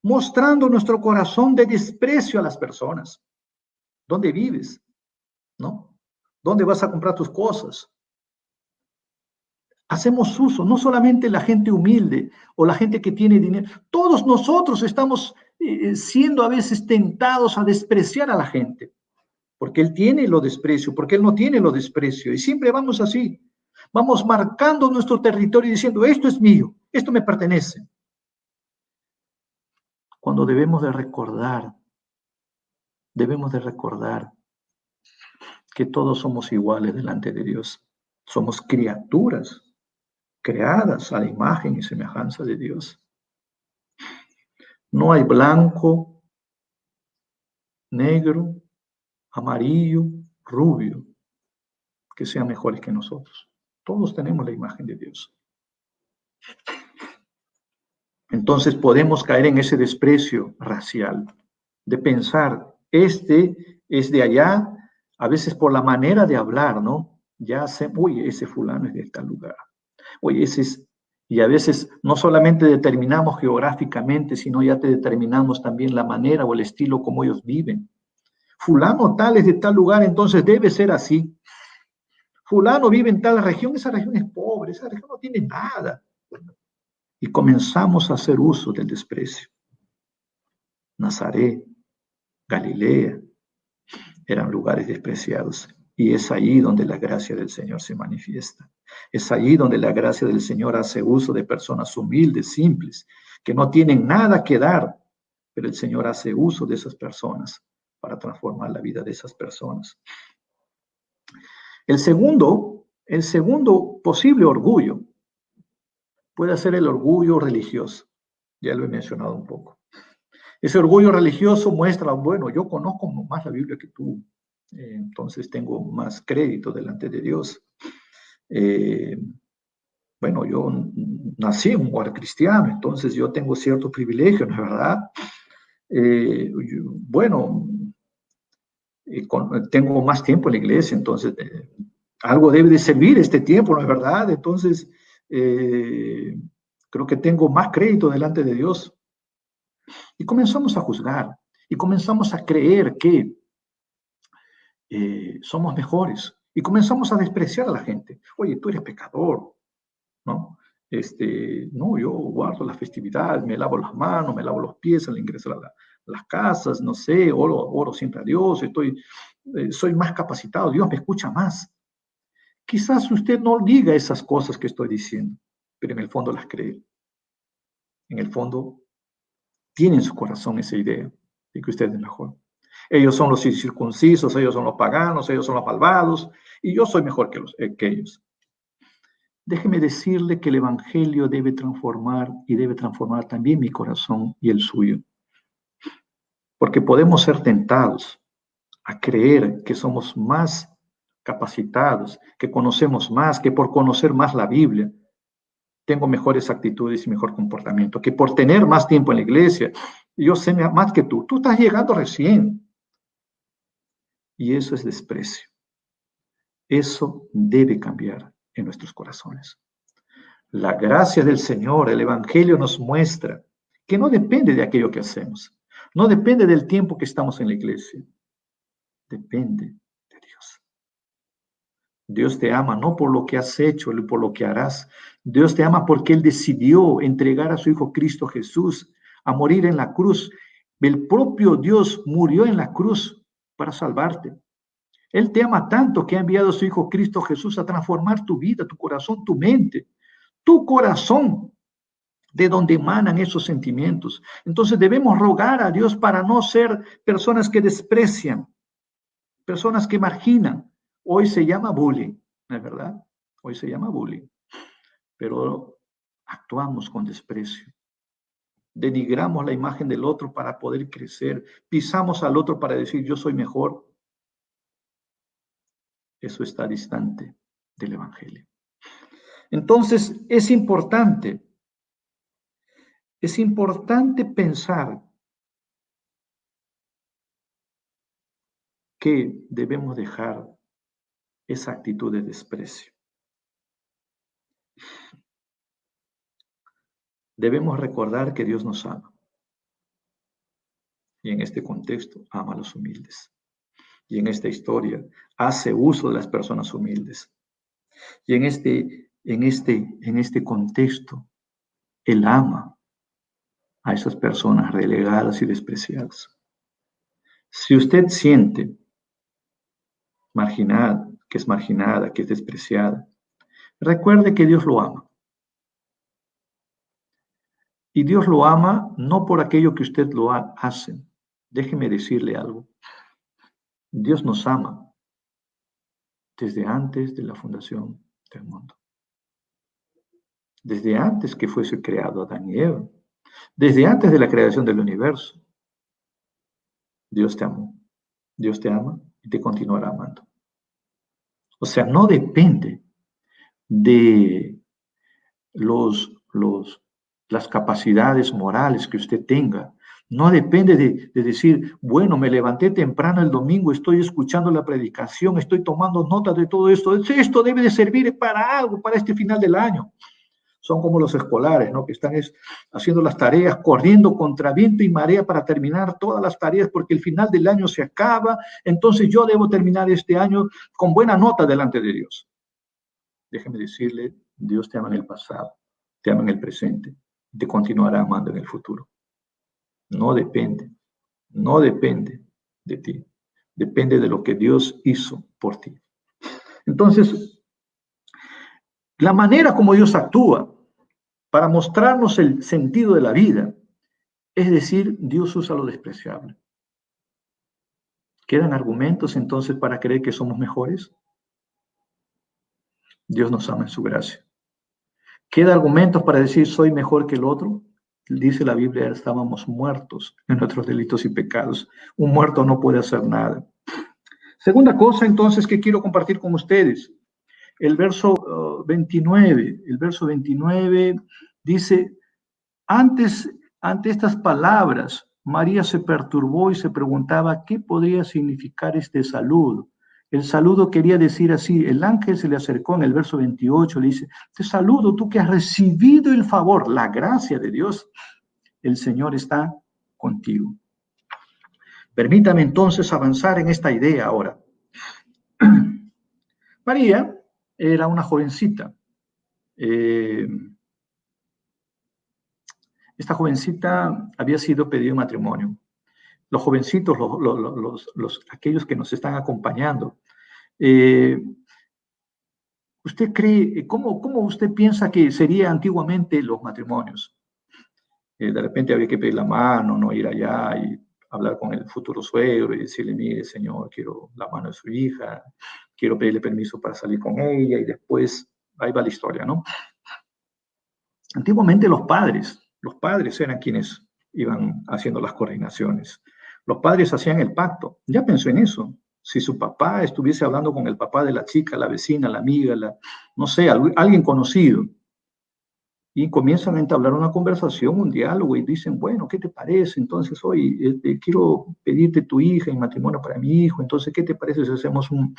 mostrando nuestro corazón de desprecio a las personas. ¿Dónde vives? ¿No? ¿Dónde vas a comprar tus cosas? Hacemos uso, no solamente la gente humilde o la gente que tiene dinero, todos nosotros estamos siendo a veces tentados a despreciar a la gente, porque él tiene lo desprecio, porque él no tiene lo desprecio, y siempre vamos así, vamos marcando nuestro territorio diciendo, esto es mío, esto me pertenece. Cuando debemos de recordar que todos somos iguales delante de Dios, somos criaturas creadas a la imagen y semejanza de Dios. No hay blanco, negro, amarillo, rubio, que sean mejores que nosotros. Todos tenemos la imagen de Dios. Entonces podemos caer en ese desprecio racial, de pensar, este es de allá, a veces por la manera de hablar, ¿no? Ya sé, uy, ese fulano es de tal lugar. Oye, ese es, y a veces no solamente determinamos geográficamente, sino ya te determinamos también la manera o el estilo como ellos viven. Fulano tal es de tal lugar, entonces debe ser así. Fulano vive en tal región, esa región es pobre, esa región no tiene nada. Y comenzamos a hacer uso del desprecio. Nazaret, Galilea, eran lugares despreciados. Y es ahí donde la gracia del Señor se manifiesta. Es ahí donde la gracia del Señor hace uso de personas humildes, simples, que no tienen nada que dar, pero el Señor hace uso de esas personas para transformar la vida de esas personas. El segundo posible orgullo puede ser el orgullo religioso. Ya lo he mencionado un poco. Ese orgullo religioso muestra, bueno, yo conozco más la Biblia que tú, entonces tengo más crédito delante de Dios. Bueno, yo nací en un hogar cristiano, entonces yo tengo cierto privilegio, ¿no es verdad? Bueno, tengo más tiempo en la iglesia, entonces algo debe de servir este tiempo, ¿no es verdad? Entonces, creo que tengo más crédito delante de Dios. Y comenzamos a juzgar, y comenzamos a creer que somos mejores, y comenzamos a despreciar a la gente. Oye, tú eres pecador, ¿no? No, yo guardo las festividades, me lavo las manos, me lavo los pies al ingresar a las casas, no sé, oro siempre a Dios, soy más capacitado, Dios me escucha más. Quizás usted no diga esas cosas que estoy diciendo, pero en el fondo las cree. En el fondo tiene en su corazón esa idea de que usted es mejor. Ellos son los incircuncisos, ellos son los paganos, ellos son los malvados, y yo soy mejor que ellos. Déjeme decirle que el Evangelio debe transformar y debe transformar también mi corazón y el suyo. Porque podemos ser tentados a creer que somos más capacitados, que conocemos más, que por conocer más la Biblia, tengo mejores actitudes y mejor comportamiento, que por tener más tiempo en la iglesia, yo sé más que tú estás llegando recién. Y eso es desprecio. Eso debe cambiar en nuestros corazones. La gracia del Señor, el Evangelio nos muestra que no depende de aquello que hacemos, no depende del tiempo que estamos en la iglesia, depende de Dios. Dios te ama no por lo que has hecho, por lo que harás. Dios te ama porque Él decidió entregar a su Hijo Cristo Jesús a morir en la cruz. El propio Dios murió en la cruz para salvarte. Él te ama tanto que ha enviado a su Hijo Cristo Jesús a transformar tu vida, tu corazón, tu mente, tu corazón, de donde emanan esos sentimientos. Entonces debemos rogar a Dios para no ser personas que desprecian, personas que marginan. Hoy se llama bullying, ¿no es verdad? Hoy se llama bullying. Pero actuamos con desprecio. Denigramos la imagen del otro para poder crecer. Pisamos al otro para decir yo soy mejor. Eso está distante del Evangelio. Entonces es importante pensar que debemos dejar esa actitud de desprecio. Debemos recordar que Dios nos ama. Y en este contexto, ama a los humildes. Y en esta historia, hace uso de las personas humildes. Y en este en este contexto, Él ama a esas personas relegadas y despreciadas. Si usted siente marginada, que es despreciada, recuerde que Dios lo ama. Y Dios lo ama no por aquello que usted lo hace. Déjeme decirle algo. Dios nos ama desde antes de la fundación del mundo. Desde antes que fuese creado Adán y Eva. Desde antes de la creación del universo. Dios te amó. Dios te ama y te continuará amando. O sea, no depende de las capacidades morales que usted tenga. No depende de decir, bueno, me levanté temprano el domingo, estoy escuchando la predicación, estoy tomando notas de todo esto. Esto debe de servir para algo, para este final del año. Son como los escolares, ¿no? Que están haciendo las tareas, corriendo contra viento y marea para terminar todas las tareas porque el final del año se acaba. Entonces yo debo terminar este año con buena nota delante de Dios. Déjeme decirle, Dios te ama en el pasado, te ama en el presente y te continuará amando en el futuro. No depende de ti. Depende de lo que Dios hizo por ti. Entonces, la manera como Dios actúa para mostrarnos el sentido de la vida, es decir, Dios usa lo despreciable. ¿Quedan argumentos entonces para creer que somos mejores? Dios nos ama en su gracia. ¿Quedan argumentos para decir soy mejor que el otro? Dice la Biblia, estábamos muertos en nuestros delitos y pecados. Un muerto no puede hacer nada. Segunda cosa entonces que quiero compartir con ustedes. El verso 29. El verso 29 dice, ante estas palabras, María se perturbó y se preguntaba qué podría significar este saludo. El saludo quería decir así, el ángel se le acercó en el verso 28, le dice, te saludo, tú que has recibido el favor, la gracia de Dios, el Señor está contigo. Permítame entonces avanzar en esta idea ahora. María era una jovencita. Esta jovencita había sido pedida en matrimonio. Los jovencitos, aquellos que nos están acompañando, ¿usted cree, cómo usted piensa que sería antiguamente los matrimonios? De repente había que pedir la mano, no ir allá y hablar con el futuro suegro y decirle, mire, señor, quiero la mano de su hija, quiero pedirle permiso para salir con ella, y después, ahí va la historia, ¿no? Antiguamente los padres eran quienes iban haciendo las coordinaciones. Los padres hacían el pacto. Ya pensó en eso. Si su papá estuviese hablando con el papá de la chica, la vecina, la amiga, no sé, alguien conocido, y comienzan a entablar una conversación, un diálogo, y dicen, bueno, ¿qué te parece? Entonces, hoy quiero pedirte tu hija en matrimonio para mi hijo, entonces, ¿qué te parece si hacemos un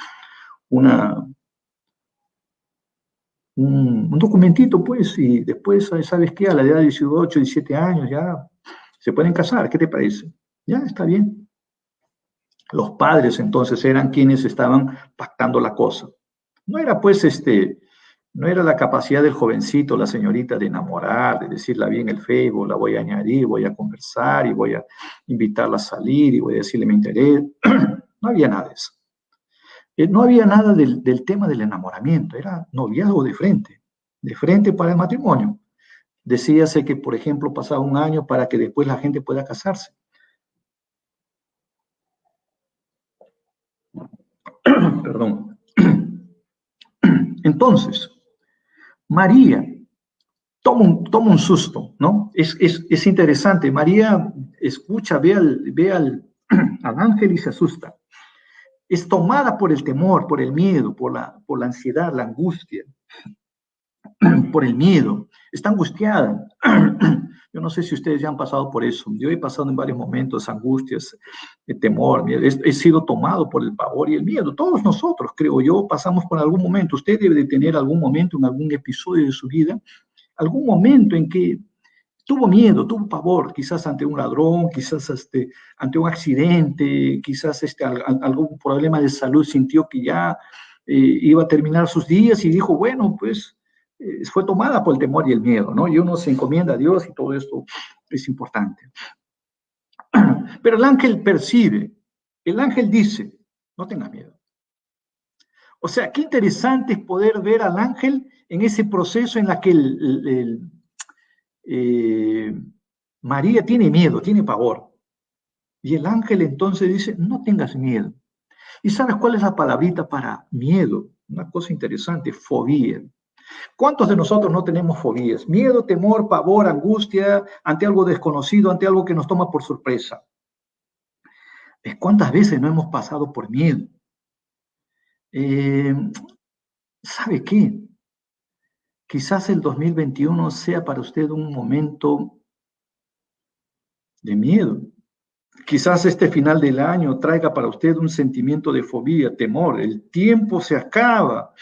documentito, pues, y después, ¿sabes qué? A la edad de 18, 17 años ya se pueden casar, ¿qué te parece? Ya, está bien. Los padres, entonces, eran quienes estaban pactando la cosa. No era, pues, no era la capacidad del jovencito, la señorita, de enamorar, de decirla bien en el Facebook, la voy a añadir, voy a conversar y voy a invitarla a salir y voy a decirle mi interés. No había nada de eso. No había nada del tema del enamoramiento, era noviazgo de frente para el matrimonio. Decíase que, por ejemplo, pasaba un año para que después la gente pueda casarse. Perdón. Entonces, María toma un susto, ¿no? Es interesante. María escucha, ve al ángel y se asusta. Es tomada por el temor, por el miedo, por la ansiedad, la angustia, por el miedo. Está angustiada. Yo no sé si ustedes ya han pasado por eso. Yo he pasado en varios momentos angustias, temor, miedo. He sido tomado por el pavor y el miedo. Todos nosotros, creo yo, pasamos por algún momento. Usted debe de tener algún momento, en algún episodio de su vida, algún momento en que tuvo miedo, tuvo pavor, quizás ante un ladrón, quizás ante un accidente, quizás algún problema de salud, sintió que ya iba a terminar sus días y dijo, bueno, pues fue tomada por el temor y el miedo, ¿no? Y uno se encomienda a Dios y todo esto es importante. Pero el ángel percibe, el ángel dice, no tengas miedo. O sea, qué interesante es poder ver al ángel en ese proceso en la que María tiene miedo, tiene pavor. Y el ángel entonces dice, no tengas miedo. ¿Y sabes cuál es la palabrita para miedo? Una cosa interesante, fobia. ¿Cuántos de nosotros no tenemos fobías? Miedo, temor, pavor, angustia, ante algo desconocido, ante algo que nos toma por sorpresa. ¿Cuántas veces no hemos pasado por miedo? ¿Sabe qué? Quizás el 2021 sea para usted un momento de miedo. Quizás este final del año traiga para usted un sentimiento de fobia, temor. El tiempo se acaba.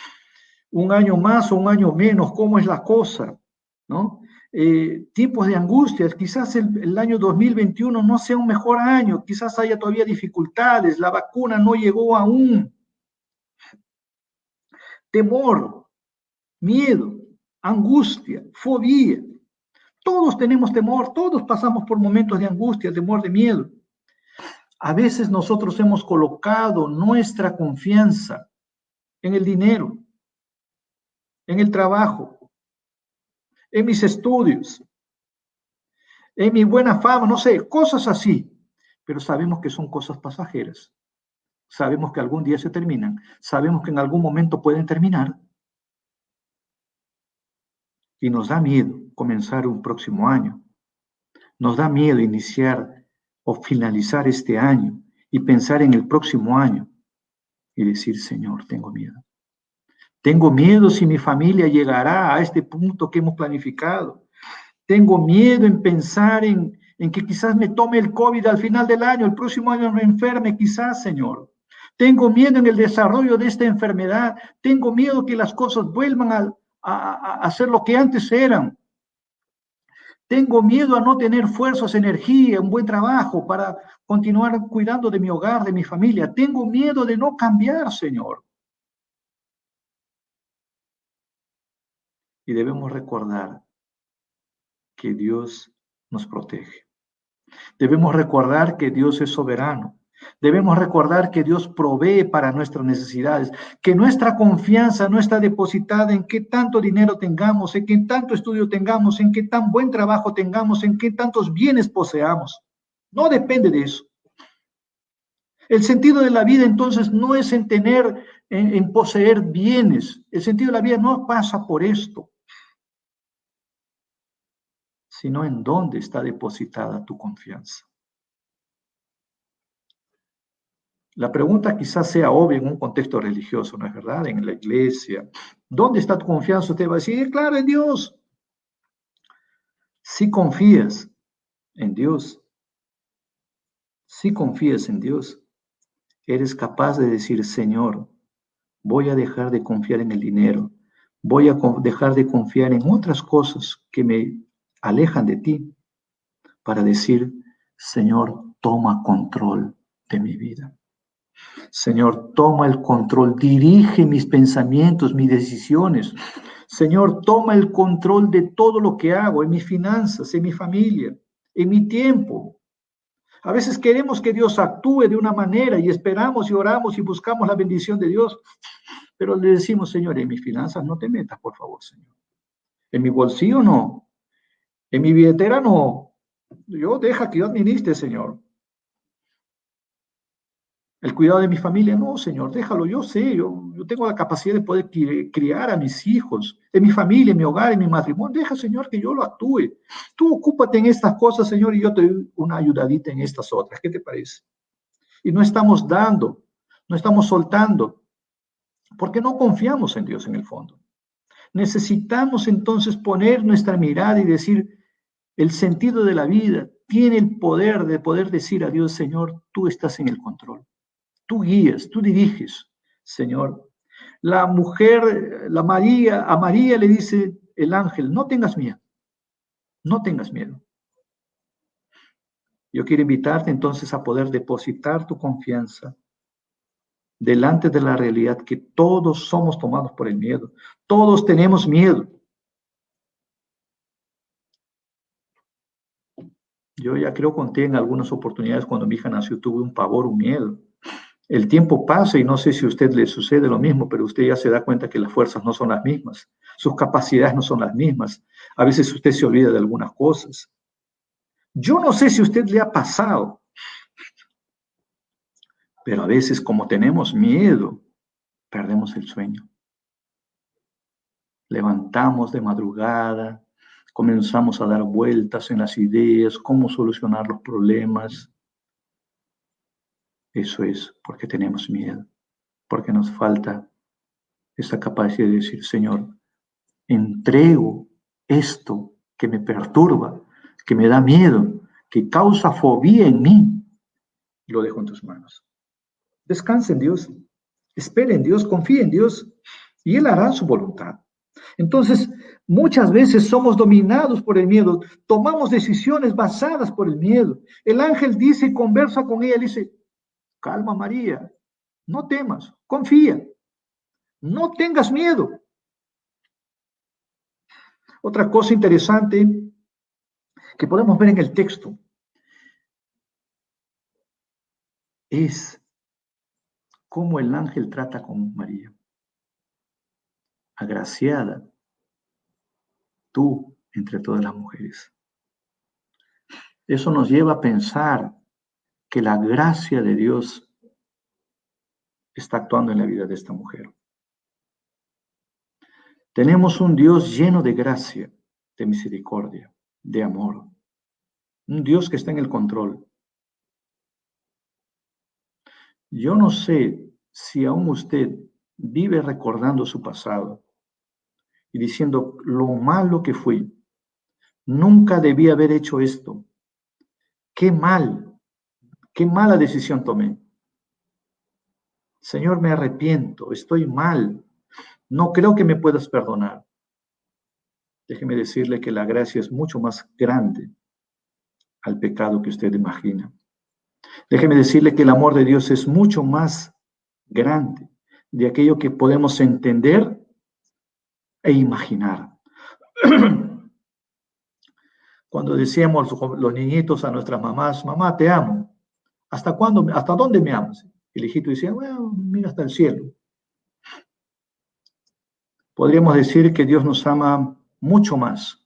Un año más o un año menos, ¿cómo es la cosa? ¿No? Tiempos de angustias. Quizás el año 2021 no sea un mejor año. Quizás haya todavía dificultades. La vacuna no llegó aún. Temor, miedo, angustia, fobia. Todos tenemos temor, todos pasamos por momentos de angustia, temor, de miedo. A veces nosotros hemos colocado nuestra confianza en el dinero, en el trabajo, en mis estudios, en mi buena fama, no sé, cosas así. Pero sabemos que son cosas pasajeras. Sabemos que algún día se terminan. Sabemos que en algún momento pueden terminar. Y nos da miedo comenzar un próximo año. Nos da miedo iniciar o finalizar este año y pensar en el próximo año y decir, Señor, tengo miedo. Tengo miedo si mi familia llegará a este punto que hemos planificado. Tengo miedo en pensar en que quizás me tome el COVID al final del año, el próximo año me enferme quizás, Señor. Tengo miedo en el desarrollo de esta enfermedad. Tengo miedo que las cosas vuelvan a ser lo que antes eran. Tengo miedo a no tener fuerzas, energía, un buen trabajo para continuar cuidando de mi hogar, de mi familia. Tengo miedo de no cambiar, Señor. Y debemos recordar que Dios nos protege. Debemos recordar que Dios es soberano. Debemos recordar que Dios provee para nuestras necesidades, que nuestra confianza no está depositada en qué tanto dinero tengamos, en qué tanto estudio tengamos, en qué tan buen trabajo tengamos, en qué tantos bienes poseamos. No depende de eso. El sentido de la vida entonces no es en poseer bienes. El sentido de la vida no pasa por esto, sino en dónde está depositada tu confianza. La pregunta quizás sea obvia en un contexto religioso, ¿no es verdad? En la iglesia. ¿Dónde está tu confianza? Usted va a decir, claro, en Dios. Si confías en Dios, eres capaz de decir, Señor, voy a dejar de confiar en el dinero, voy a dejar de confiar en otras cosas que me alejan de ti, para decir, Señor, toma control de mi vida. Señor, toma el control, dirige mis pensamientos, mis decisiones. Señor, toma el control de todo lo que hago, en mis finanzas, en mi familia, en mi tiempo. A veces queremos que Dios actúe de una manera y esperamos y oramos y buscamos la bendición de Dios, pero le decimos, Señor, en mis finanzas no te metas, por favor, Señor. En mi bolsillo no, en mi billetera no. Deja que yo administre, Señor. El cuidado de mi familia, no, Señor, déjalo, yo sé, yo tengo la capacidad de poder criar a mis hijos, en mi familia, en mi hogar, en mi matrimonio. Deja, Señor, que yo lo actúe. Tú ocúpate en estas cosas, Señor, y yo te doy una ayudadita en estas otras. ¿Qué te parece? Y no estamos dando, no estamos soltando, porque no confiamos en Dios en el fondo. Necesitamos entonces poner nuestra mirada y decir, el sentido de la vida tiene el poder de poder decir a Dios, Señor, tú estás en el control. Tú guías, tú diriges, Señor. La mujer, a María le dice el ángel, no tengas miedo, no tengas miedo. Yo quiero invitarte entonces a poder depositar tu confianza delante de la realidad que todos somos tomados por el miedo. Todos tenemos miedo. Yo ya creo conté en algunas oportunidades cuando mi hija nació, tuve un pavor, un miedo. El tiempo pasa y no sé si a usted le sucede lo mismo, pero usted ya se da cuenta que las fuerzas no son las mismas, sus capacidades no son las mismas. A veces usted se olvida de algunas cosas. Yo no sé si a usted le ha pasado, pero a veces como tenemos miedo, perdemos el sueño. Levantamos de madrugada, comenzamos a dar vueltas en las ideas, cómo solucionar los problemas. Eso es porque tenemos miedo, porque nos falta esa capacidad de decir, Señor, entrego esto que me perturba, que me da miedo, que causa fobia en mí, y lo dejo en tus manos. Descanse en Dios, espere en Dios, confíe en Dios, y Él hará su voluntad. Entonces, muchas veces somos dominados por el miedo, tomamos decisiones basadas por el miedo. El ángel dice, conversa con ella, dice, calma María, no temas, confía, no tengas miedo. Otra cosa interesante que podemos ver en el texto es cómo el ángel trata con María. Agraciada, tú entre todas las mujeres. Eso nos lleva a pensar que la gracia de Dios está actuando en la vida de esta mujer. Tenemos un Dios lleno de gracia, de misericordia, de amor. Un Dios que está en el control. Yo no sé si aún usted vive recordando su pasado y diciendo lo malo que fui. Nunca debí haber hecho esto. Qué mala decisión tomé. Señor, me arrepiento, estoy mal. No creo que me puedas perdonar. Déjeme decirle que la gracia es mucho más grande al pecado que usted imagina. Déjeme decirle que el amor de Dios es mucho más grande de aquello que podemos entender e imaginar. Cuando decíamos los niñitos a nuestras mamás, mamá, te amo. ¿Hasta cuándo? ¿Hasta dónde me amas? El hijito decía, bueno, mira hasta el cielo. Podríamos decir que Dios nos ama mucho más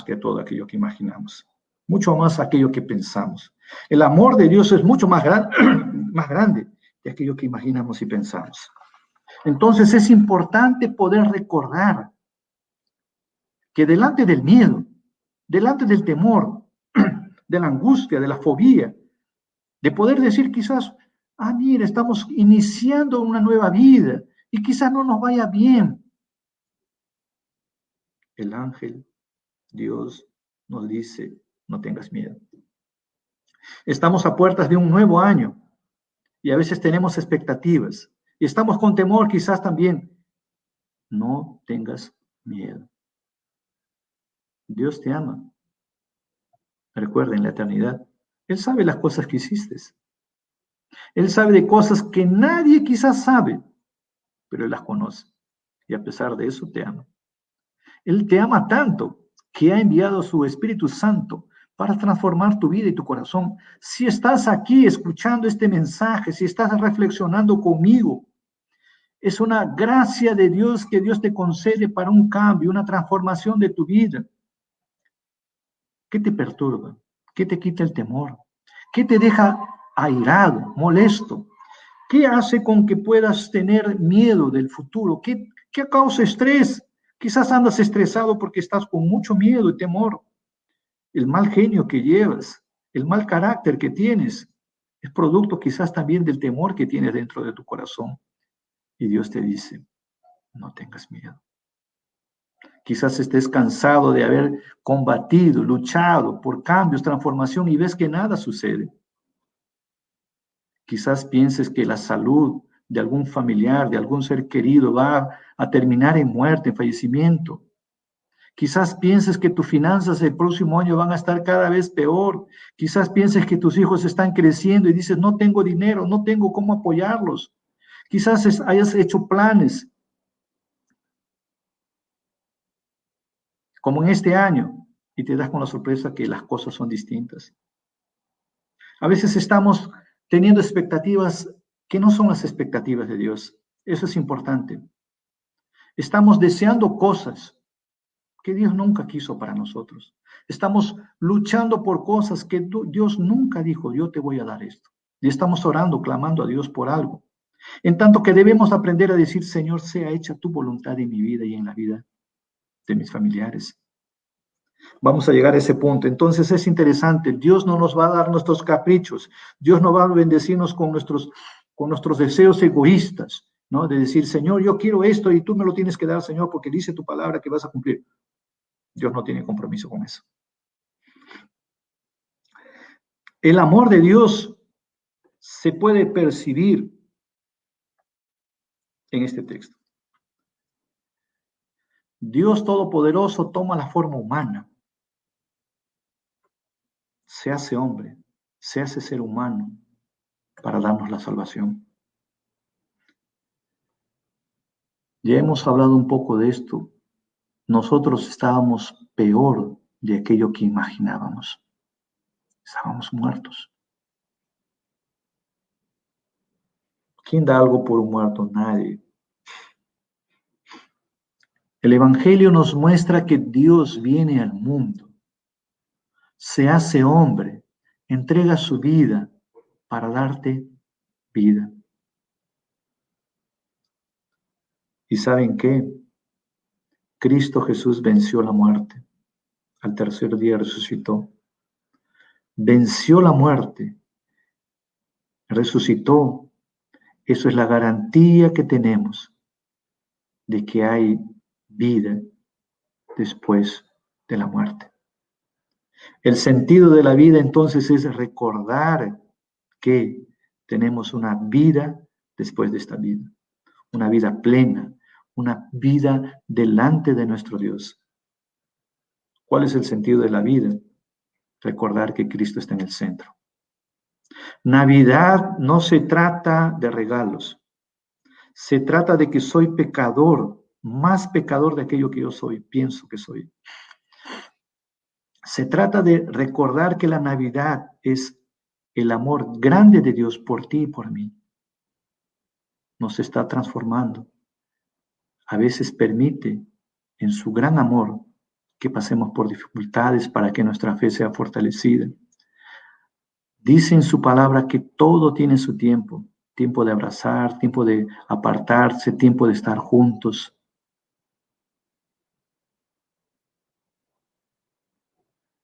que todo aquello que imaginamos, mucho más aquello que pensamos. El amor de Dios es mucho más grande de aquello que imaginamos y pensamos. Entonces es importante poder recordar que delante del miedo, delante del temor, de la angustia, de la fobia, de poder decir quizás, mira, estamos iniciando una nueva vida y quizás no nos vaya bien. El ángel, Dios, nos dice, no tengas miedo. Estamos a puertas de un nuevo año y a veces tenemos expectativas y estamos con temor quizás también. No tengas miedo. Dios te ama. Recuerda, en la eternidad, Él sabe las cosas que hiciste. Él sabe de cosas que nadie quizás sabe, pero Él las conoce. Y a pesar de eso te ama. Él te ama tanto que ha enviado su Espíritu Santo para transformar tu vida y tu corazón. Si estás aquí escuchando este mensaje, si estás reflexionando conmigo, es una gracia de Dios que Dios te concede para un cambio, una transformación de tu vida. ¿Qué te perturba? ¿Qué te quita el temor? ¿Qué te deja airado, molesto? ¿Qué hace con que puedas tener miedo del futuro? ¿Qué causa estrés? Quizás andas estresado porque estás con mucho miedo y temor. El mal genio que llevas, el mal carácter que tienes, es producto quizás también del temor que tienes dentro de tu corazón. Y Dios te dice, no tengas miedo. Quizás estés cansado de haber combatido, luchado por cambios, transformación y ves que nada sucede. Quizás pienses que la salud de algún familiar, de algún ser querido va a terminar en muerte, en fallecimiento. Quizás pienses que tus finanzas el próximo año van a estar cada vez peor. Quizás pienses que tus hijos están creciendo y dices, no tengo dinero, no tengo cómo apoyarlos. Quizás hayas hecho planes, como en este año, y te das con la sorpresa que las cosas son distintas. A veces estamos teniendo expectativas que no son las expectativas de Dios. Eso es importante. Estamos deseando cosas que Dios nunca quiso para nosotros. Estamos luchando por cosas que Dios nunca dijo, yo te voy a dar esto. Y estamos orando, clamando a Dios por algo. En tanto que debemos aprender a decir, Señor, sea hecha tu voluntad en mi vida y en la vida de mis familiares. Vamos a llegar a ese punto. Entonces es interesante. Dios no nos va a dar nuestros caprichos. Dios no va a bendecirnos con nuestros deseos egoístas, ¿no? De decir, Señor, yo quiero esto y tú me lo tienes que dar, Señor, porque dice tu palabra que vas a cumplir. Dios no tiene compromiso con eso. El amor de Dios se puede percibir en este texto. Dios Todopoderoso toma la forma humana, se hace hombre, se hace ser humano para darnos la salvación. Ya hemos hablado un poco de esto. Nosotros estábamos peor de aquello que imaginábamos. Estábamos muertos. ¿Quién da algo por un muerto? Nadie. El Evangelio nos muestra que Dios viene al mundo, se hace hombre, entrega su vida para darte vida. ¿Y saben qué? Cristo Jesús venció la muerte. Al tercer día resucitó. Venció la muerte. Resucitó. Eso es la garantía que tenemos de que hay vida después de la muerte. El sentido de la vida entonces es recordar que tenemos una vida después de esta vida, una vida plena, una vida delante de nuestro Dios. ¿Cuál es el sentido de la vida? Recordar que Cristo está en el centro. Navidad no se trata de regalos, se trata de que soy pecador, más pecador de aquello que yo soy, pienso que soy. Se trata de recordar que la Navidad es el amor grande de Dios por ti y por mí. Nos está transformando. A veces permite, en su gran amor, que pasemos por dificultades para que nuestra fe sea fortalecida. Dice en su palabra que todo tiene su tiempo. Tiempo de abrazar, tiempo de apartarse, tiempo de estar juntos.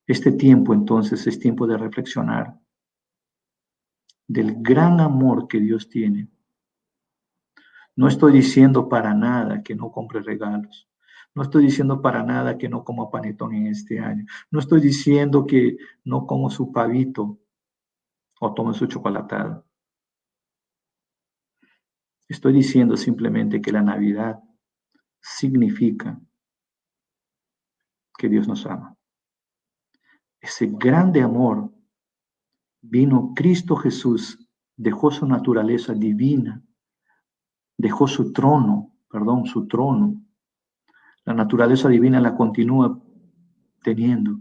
Este tiempo entonces es tiempo de reflexionar del gran amor que Dios tiene. No estoy diciendo para nada que no compre regalos. No estoy diciendo para nada que no coma panetón en este año. No estoy diciendo que no como su pavito o tome su chocolatada. Estoy diciendo simplemente que la Navidad significa que Dios nos ama. Ese grande amor vino Cristo Jesús, dejó su naturaleza divina, dejó su trono. La naturaleza divina la continúa teniendo,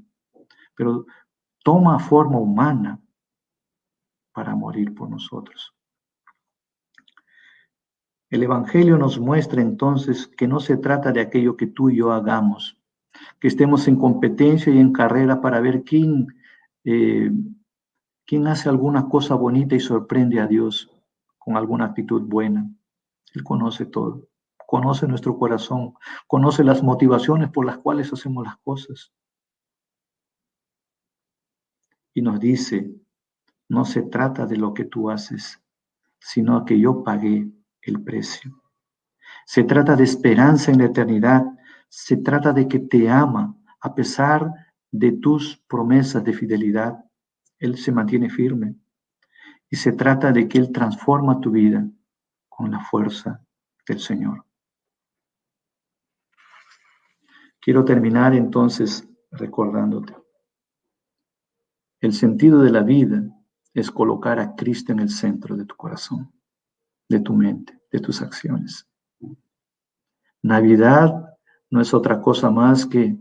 pero toma forma humana para morir por nosotros. El Evangelio nos muestra entonces que no se trata de aquello que tú y yo hagamos, que estemos en competencia y en carrera para ver quién hace alguna cosa bonita y sorprende a Dios con alguna actitud buena. Él conoce todo, conoce nuestro corazón, conoce las motivaciones por las cuales hacemos las cosas. Y nos dice, no se trata de lo que tú haces, sino que yo pagué el precio. Se trata de esperanza en la eternidad. Se trata de que te ama a pesar de tus promesas de fidelidad. Él se mantiene firme. Y se trata de que Él transforma tu vida con la fuerza del Señor. Quiero terminar entonces recordándote. El sentido de la vida es colocar a Cristo en el centro de tu corazón, de tu mente, de tus acciones. Navidad no es otra cosa más que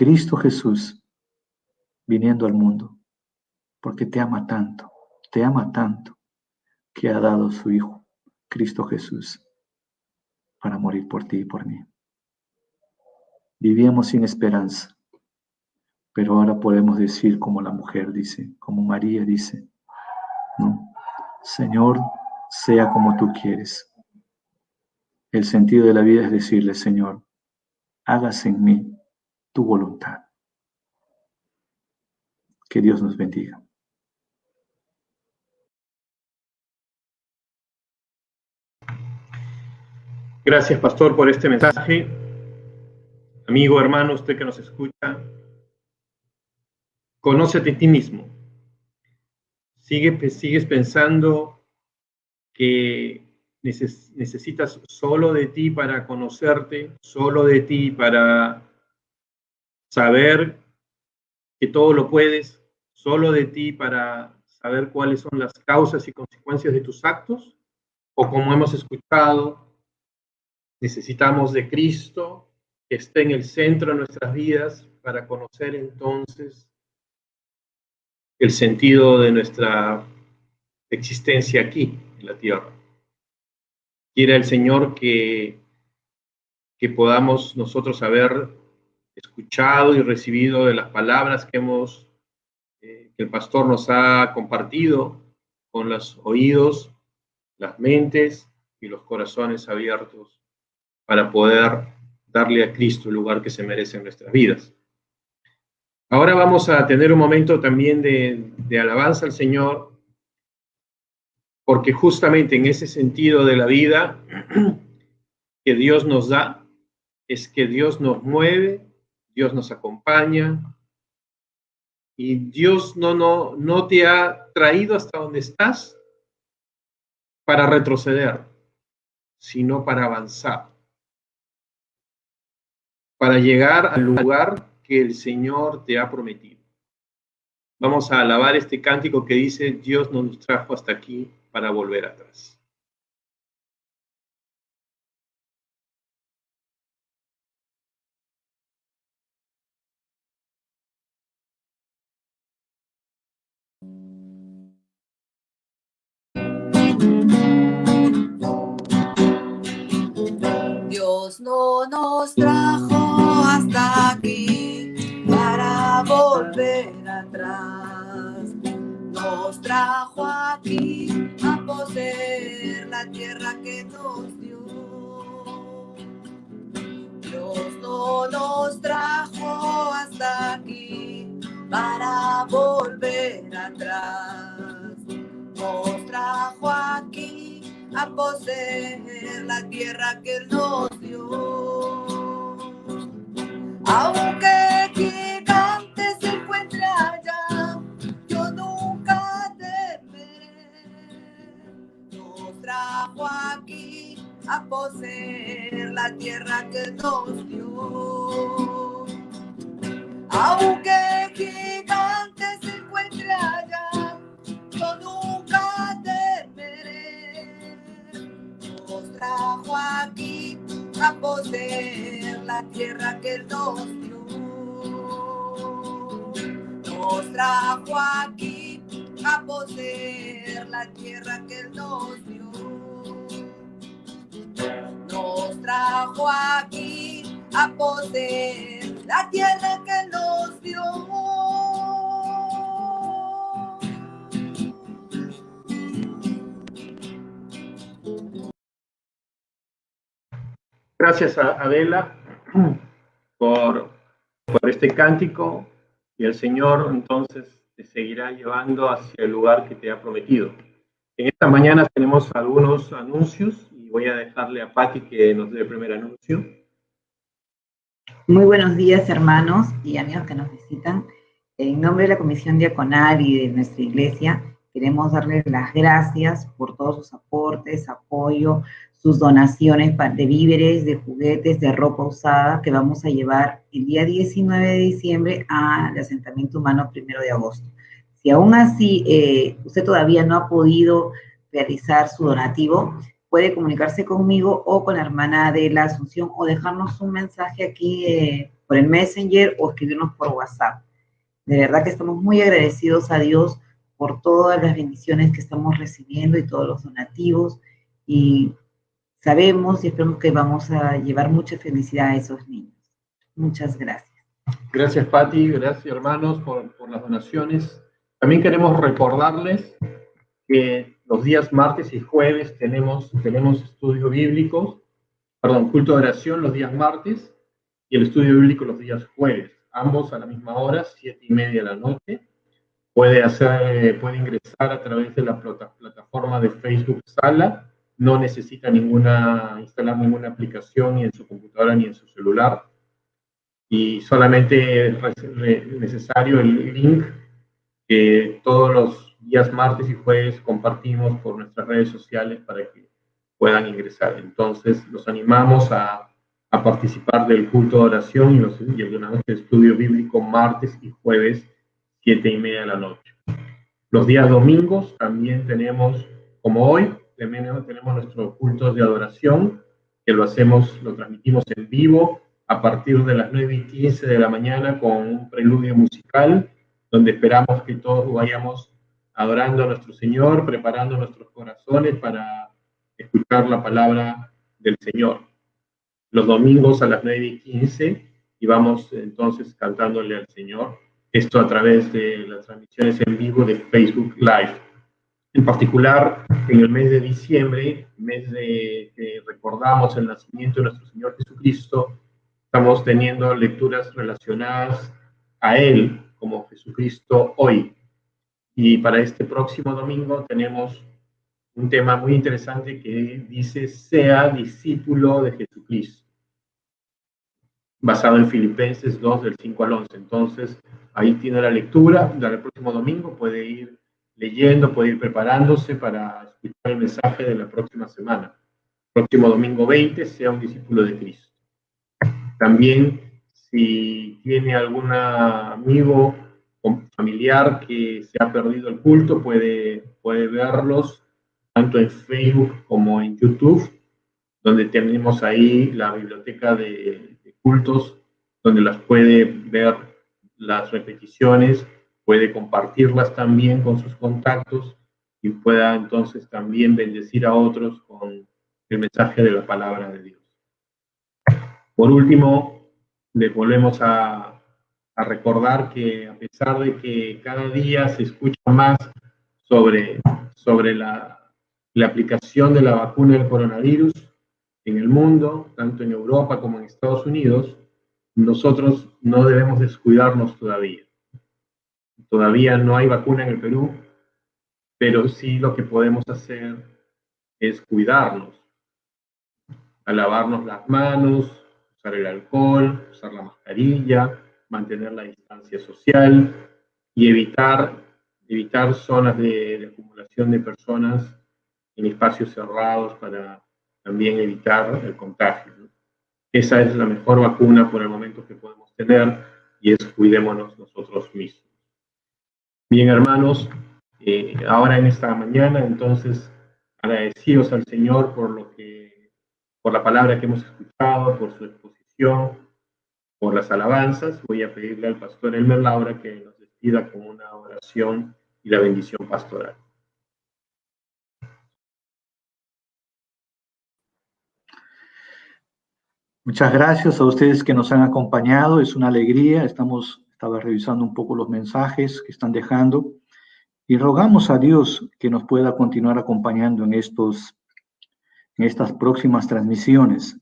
Cristo Jesús viniendo al mundo, porque te ama tanto, que ha dado a su Hijo, Cristo Jesús, para morir por ti y por mí. Vivíamos sin esperanza, pero ahora podemos decir como la mujer dice, como María dice, ¿no? Señor, sea como tú quieres. El sentido de la vida es decirle, Señor, hágase en mí tu voluntad. Que Dios nos bendiga. Gracias, pastor, por este mensaje. Amigo, hermano, usted que nos escucha, conócete a ti mismo. Sigues pensando que necesitas solo de ti para conocerte, solo de ti para saber que todo lo puedes, solo de ti para saber cuáles son las causas y consecuencias de tus actos, o como hemos escuchado, necesitamos de Cristo que esté en el centro de nuestras vidas para conocer entonces el sentido de nuestra existencia aquí en la tierra. Quiera el Señor que podamos nosotros haber escuchado y recibido de las palabras que el pastor nos ha compartido con los oídos, las mentes y los corazones abiertos para poder darle a Cristo el lugar que se merece en nuestras vidas. Ahora vamos a tener un momento también de alabanza al Señor, porque justamente en ese sentido de la vida que Dios nos da, es que Dios nos mueve, Dios nos acompaña, y Dios no te ha traído hasta donde estás para retroceder, sino para avanzar, para llegar al lugar que el Señor te ha prometido. Vamos a alabar este cántico que dice, Dios no nos trajo hasta aquí para volver atrás. Dios no nos trajo hasta aquí para volver atrás. Nos trajo aquí a poseer la tierra que nos dio. Dios no nos trajo hasta aquí para volver atrás. Nos trajo aquí a poseer la tierra que Él nos dio. Aunque gigante se encuentre allá, yo nunca temeré. Nos trajo aquí a poseer la tierra que Él nos dio. Aunque gigante se encuentre allá, yo nunca temeré. Nos trajo aquí a poseer la tierra que Él nos dio. Nos trajo aquí a poseer la tierra que Él nos dio. Nos trajo aquí a poseer la tierra que Él nos dio. Gracias a Adela por este cántico, y el Señor entonces te seguirá llevando hacia el lugar que te ha prometido. En esta mañana tenemos algunos anuncios y voy a dejarle a Patti que nos dé el primer anuncio. Muy buenos días, hermanos y amigos que nos visitan. En nombre de la Comisión Diaconal y de nuestra iglesia, queremos darles las gracias por todos sus aportes, apoyo, sus donaciones de víveres, de juguetes, de ropa usada, que vamos a llevar el día 19 de diciembre al asentamiento humano 1 de agosto. Si aún así usted todavía no ha podido realizar su donativo, puede comunicarse conmigo o con la hermana Adela Asunción o dejarnos un mensaje aquí por el Messenger o escribirnos por WhatsApp. De verdad que estamos muy agradecidos a Dios por todas las bendiciones que estamos recibiendo y todos los donativos, y sabemos y esperamos que vamos a llevar mucha felicidad a esos niños. Muchas gracias. Gracias, Pati. Gracias, hermanos, por las donaciones. También queremos recordarles que los días martes y jueves tenemos estudios bíblicos, culto de oración los días martes y el estudio bíblico los días jueves, ambos a la misma hora, 7:30 de la noche. Puede ingresar a través de la plataforma de Facebook Sala. No necesita instalar ninguna aplicación ni en su computadora ni en su celular. Y solamente es necesario el link que todos los días martes y jueves compartimos por nuestras redes sociales para que puedan ingresar. Entonces, los animamos a participar del culto de oración y el estudio bíblico martes y jueves, 7:30 de la noche. Los días domingos también tenemos, como hoy, tenemos nuestros cultos de adoración, que lo transmitimos en vivo a partir de las 9:15 de la mañana con un preludio musical, donde esperamos que todos vayamos adorando a nuestro Señor, preparando nuestros corazones para escuchar la palabra del Señor. Los domingos a las 9:15 y vamos entonces cantándole al Señor. Esto a través de las transmisiones en vivo de Facebook Live. En particular, en el mes de diciembre, mes de que recordamos el nacimiento de nuestro Señor Jesucristo, estamos teniendo lecturas relacionadas a Él como Jesucristo hoy. Y para este próximo domingo tenemos un tema muy interesante que dice: sea discípulo de Jesucristo, basado en Filipenses 2, del 5 al 11. Entonces, ahí tiene la lectura. Del próximo domingo puede ir leyendo, puede ir preparándose para escuchar el mensaje de la próxima semana. Próximo domingo 20, sea un discípulo de Cristo. También, si tiene algún amigo o familiar que se ha perdido el culto, puede verlos tanto en Facebook como en YouTube, donde tenemos ahí la biblioteca de cultos, donde las puede ver las repeticiones, puede compartirlas también con sus contactos y pueda entonces también bendecir a otros con el mensaje de la palabra de Dios. Por último, le volvemos a recordar que a pesar de que cada día se escucha más sobre la aplicación de la vacuna del coronavirus en el mundo, tanto en Europa como en Estados Unidos, nosotros no debemos descuidarnos todavía. Todavía no hay vacuna en el Perú, pero sí lo que podemos hacer es cuidarnos, a lavarnos las manos, usar el alcohol, usar la mascarilla, mantener la distancia social y evitar zonas de acumulación de personas en espacios cerrados para también evitar el contagio, ¿no? Esa es la mejor vacuna por el momento que podemos tener, y es cuidémonos nosotros mismos. Bien, hermanos, ahora en esta mañana, entonces, agradecidos al Señor por la palabra que hemos escuchado, por su exposición, por las alabanzas. Voy a pedirle al pastor Elmer Laura que nos despida con una oración y la bendición pastoral. Muchas gracias a ustedes que nos han acompañado. Es una alegría. Estaba revisando un poco los mensajes que están dejando y rogamos a Dios que nos pueda continuar acompañando en estas próximas transmisiones.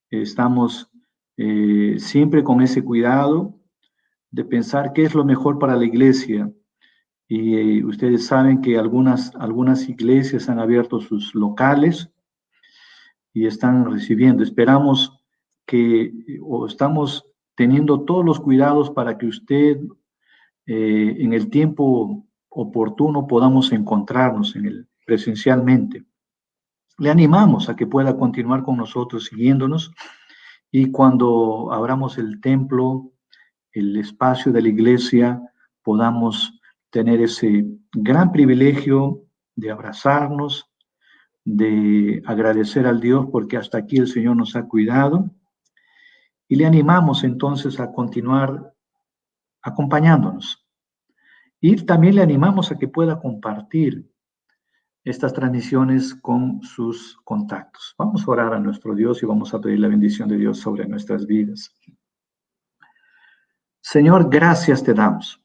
Estamos siempre con ese cuidado de pensar qué es lo mejor para la iglesia. Y ustedes saben que algunas iglesias han abierto sus locales y están recibiendo. Esperamos estamos teniendo todos los cuidados para que usted en el tiempo oportuno podamos encontrarnos presencialmente. Le animamos a que pueda continuar con nosotros siguiéndonos, y cuando abramos el templo, el espacio de la iglesia, podamos tener ese gran privilegio de abrazarnos, de agradecer al Dios porque hasta aquí el Señor nos ha cuidado. Y le animamos entonces a continuar acompañándonos. Y también le animamos a que pueda compartir estas transmisiones con sus contactos. Vamos a orar a nuestro Dios y vamos a pedir la bendición de Dios sobre nuestras vidas. Señor, gracias te damos.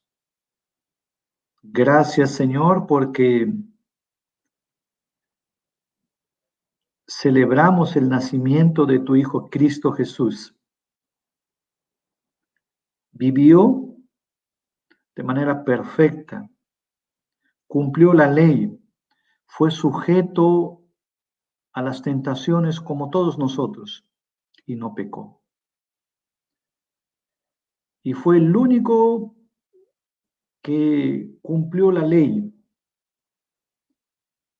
Gracias, Señor, porque celebramos el nacimiento de tu Hijo Cristo Jesús. Vivió de manera perfecta, cumplió la ley, fue sujeto a las tentaciones como todos nosotros y no pecó. Y fue el único que cumplió la ley.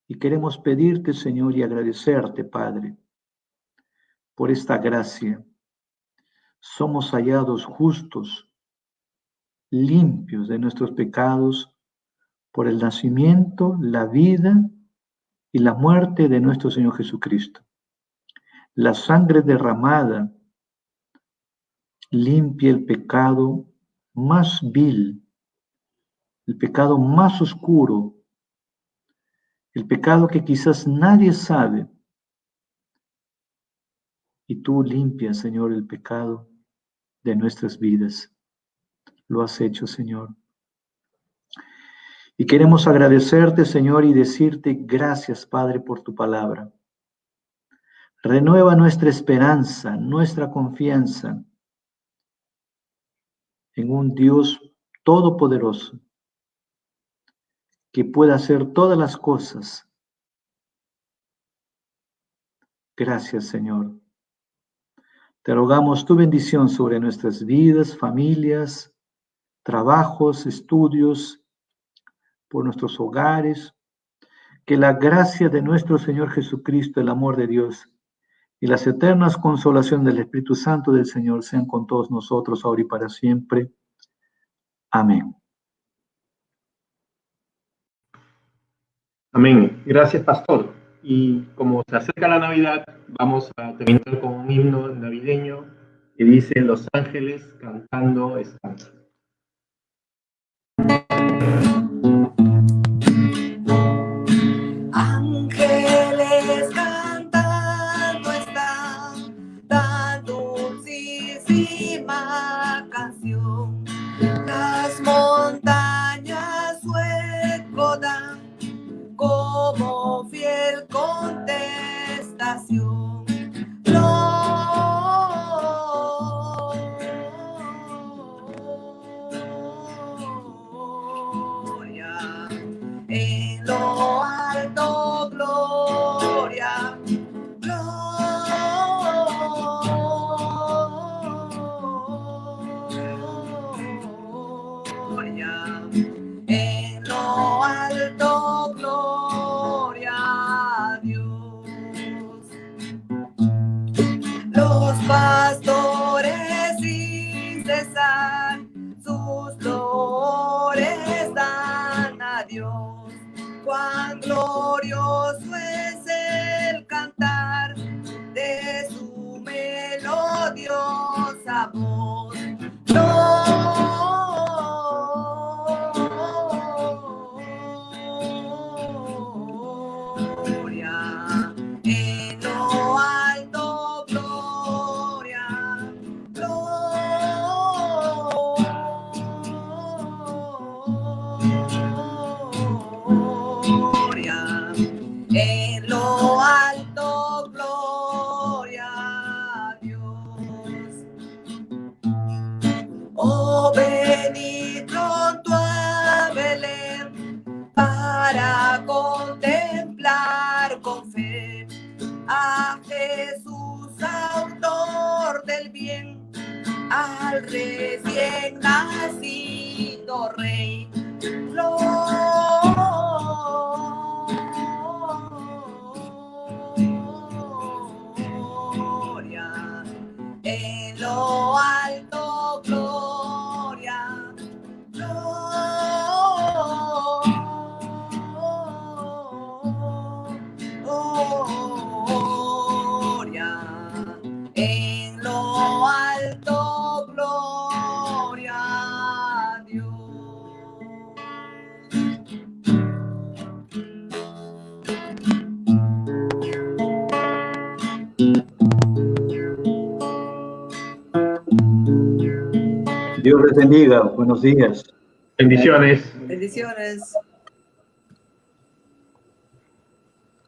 Y queremos pedirte, Señor, y agradecerte, Padre, por esta gracia. Somos hallados justos, limpios de nuestros pecados, por el nacimiento, la vida y la muerte de nuestro Señor Jesucristo. La sangre derramada limpia el pecado más vil, el pecado más oscuro, el pecado que quizás nadie sabe. Y tú limpias, Señor, el pecado de nuestras vidas. Lo has hecho, Señor. Y queremos agradecerte, Señor, y decirte gracias, Padre, por tu palabra. Renueva nuestra esperanza, nuestra confianza en un Dios todopoderoso que pueda hacer todas las cosas. Gracias, Señor. Te rogamos tu bendición sobre nuestras vidas, familias, trabajos, estudios, por nuestros hogares. Que la gracia de nuestro Señor Jesucristo, el amor de Dios y las eternas consolaciones del Espíritu Santo del Señor sean con todos nosotros, ahora y para siempre. Amén. Amén. Gracias, pastor. Y como se acerca la Navidad, vamos a terminar con un himno navideño que dice: Los ángeles cantando están. Ángeles cantando están, tan dulcísima canción. Las montañas su eco dan como fiel contestación. Gloria en lo alto, gloria, gloria, en lo alto, gloria a Dios. Los pastores sin cesar sus loores dan a Dios. Cuán glorioso es el cantar de su melodiosa voz. Gloria en lo alto, gloria, gloria, en lo alto, gloria a Dios. Oh, venid pronto a Belén para contemplar con fe a Jesús, autor del bien, al recién nacido Rey. Gloria en lo alto, gloria, gloria. Dios les bendiga. Buenos días. Bendiciones. Bendiciones.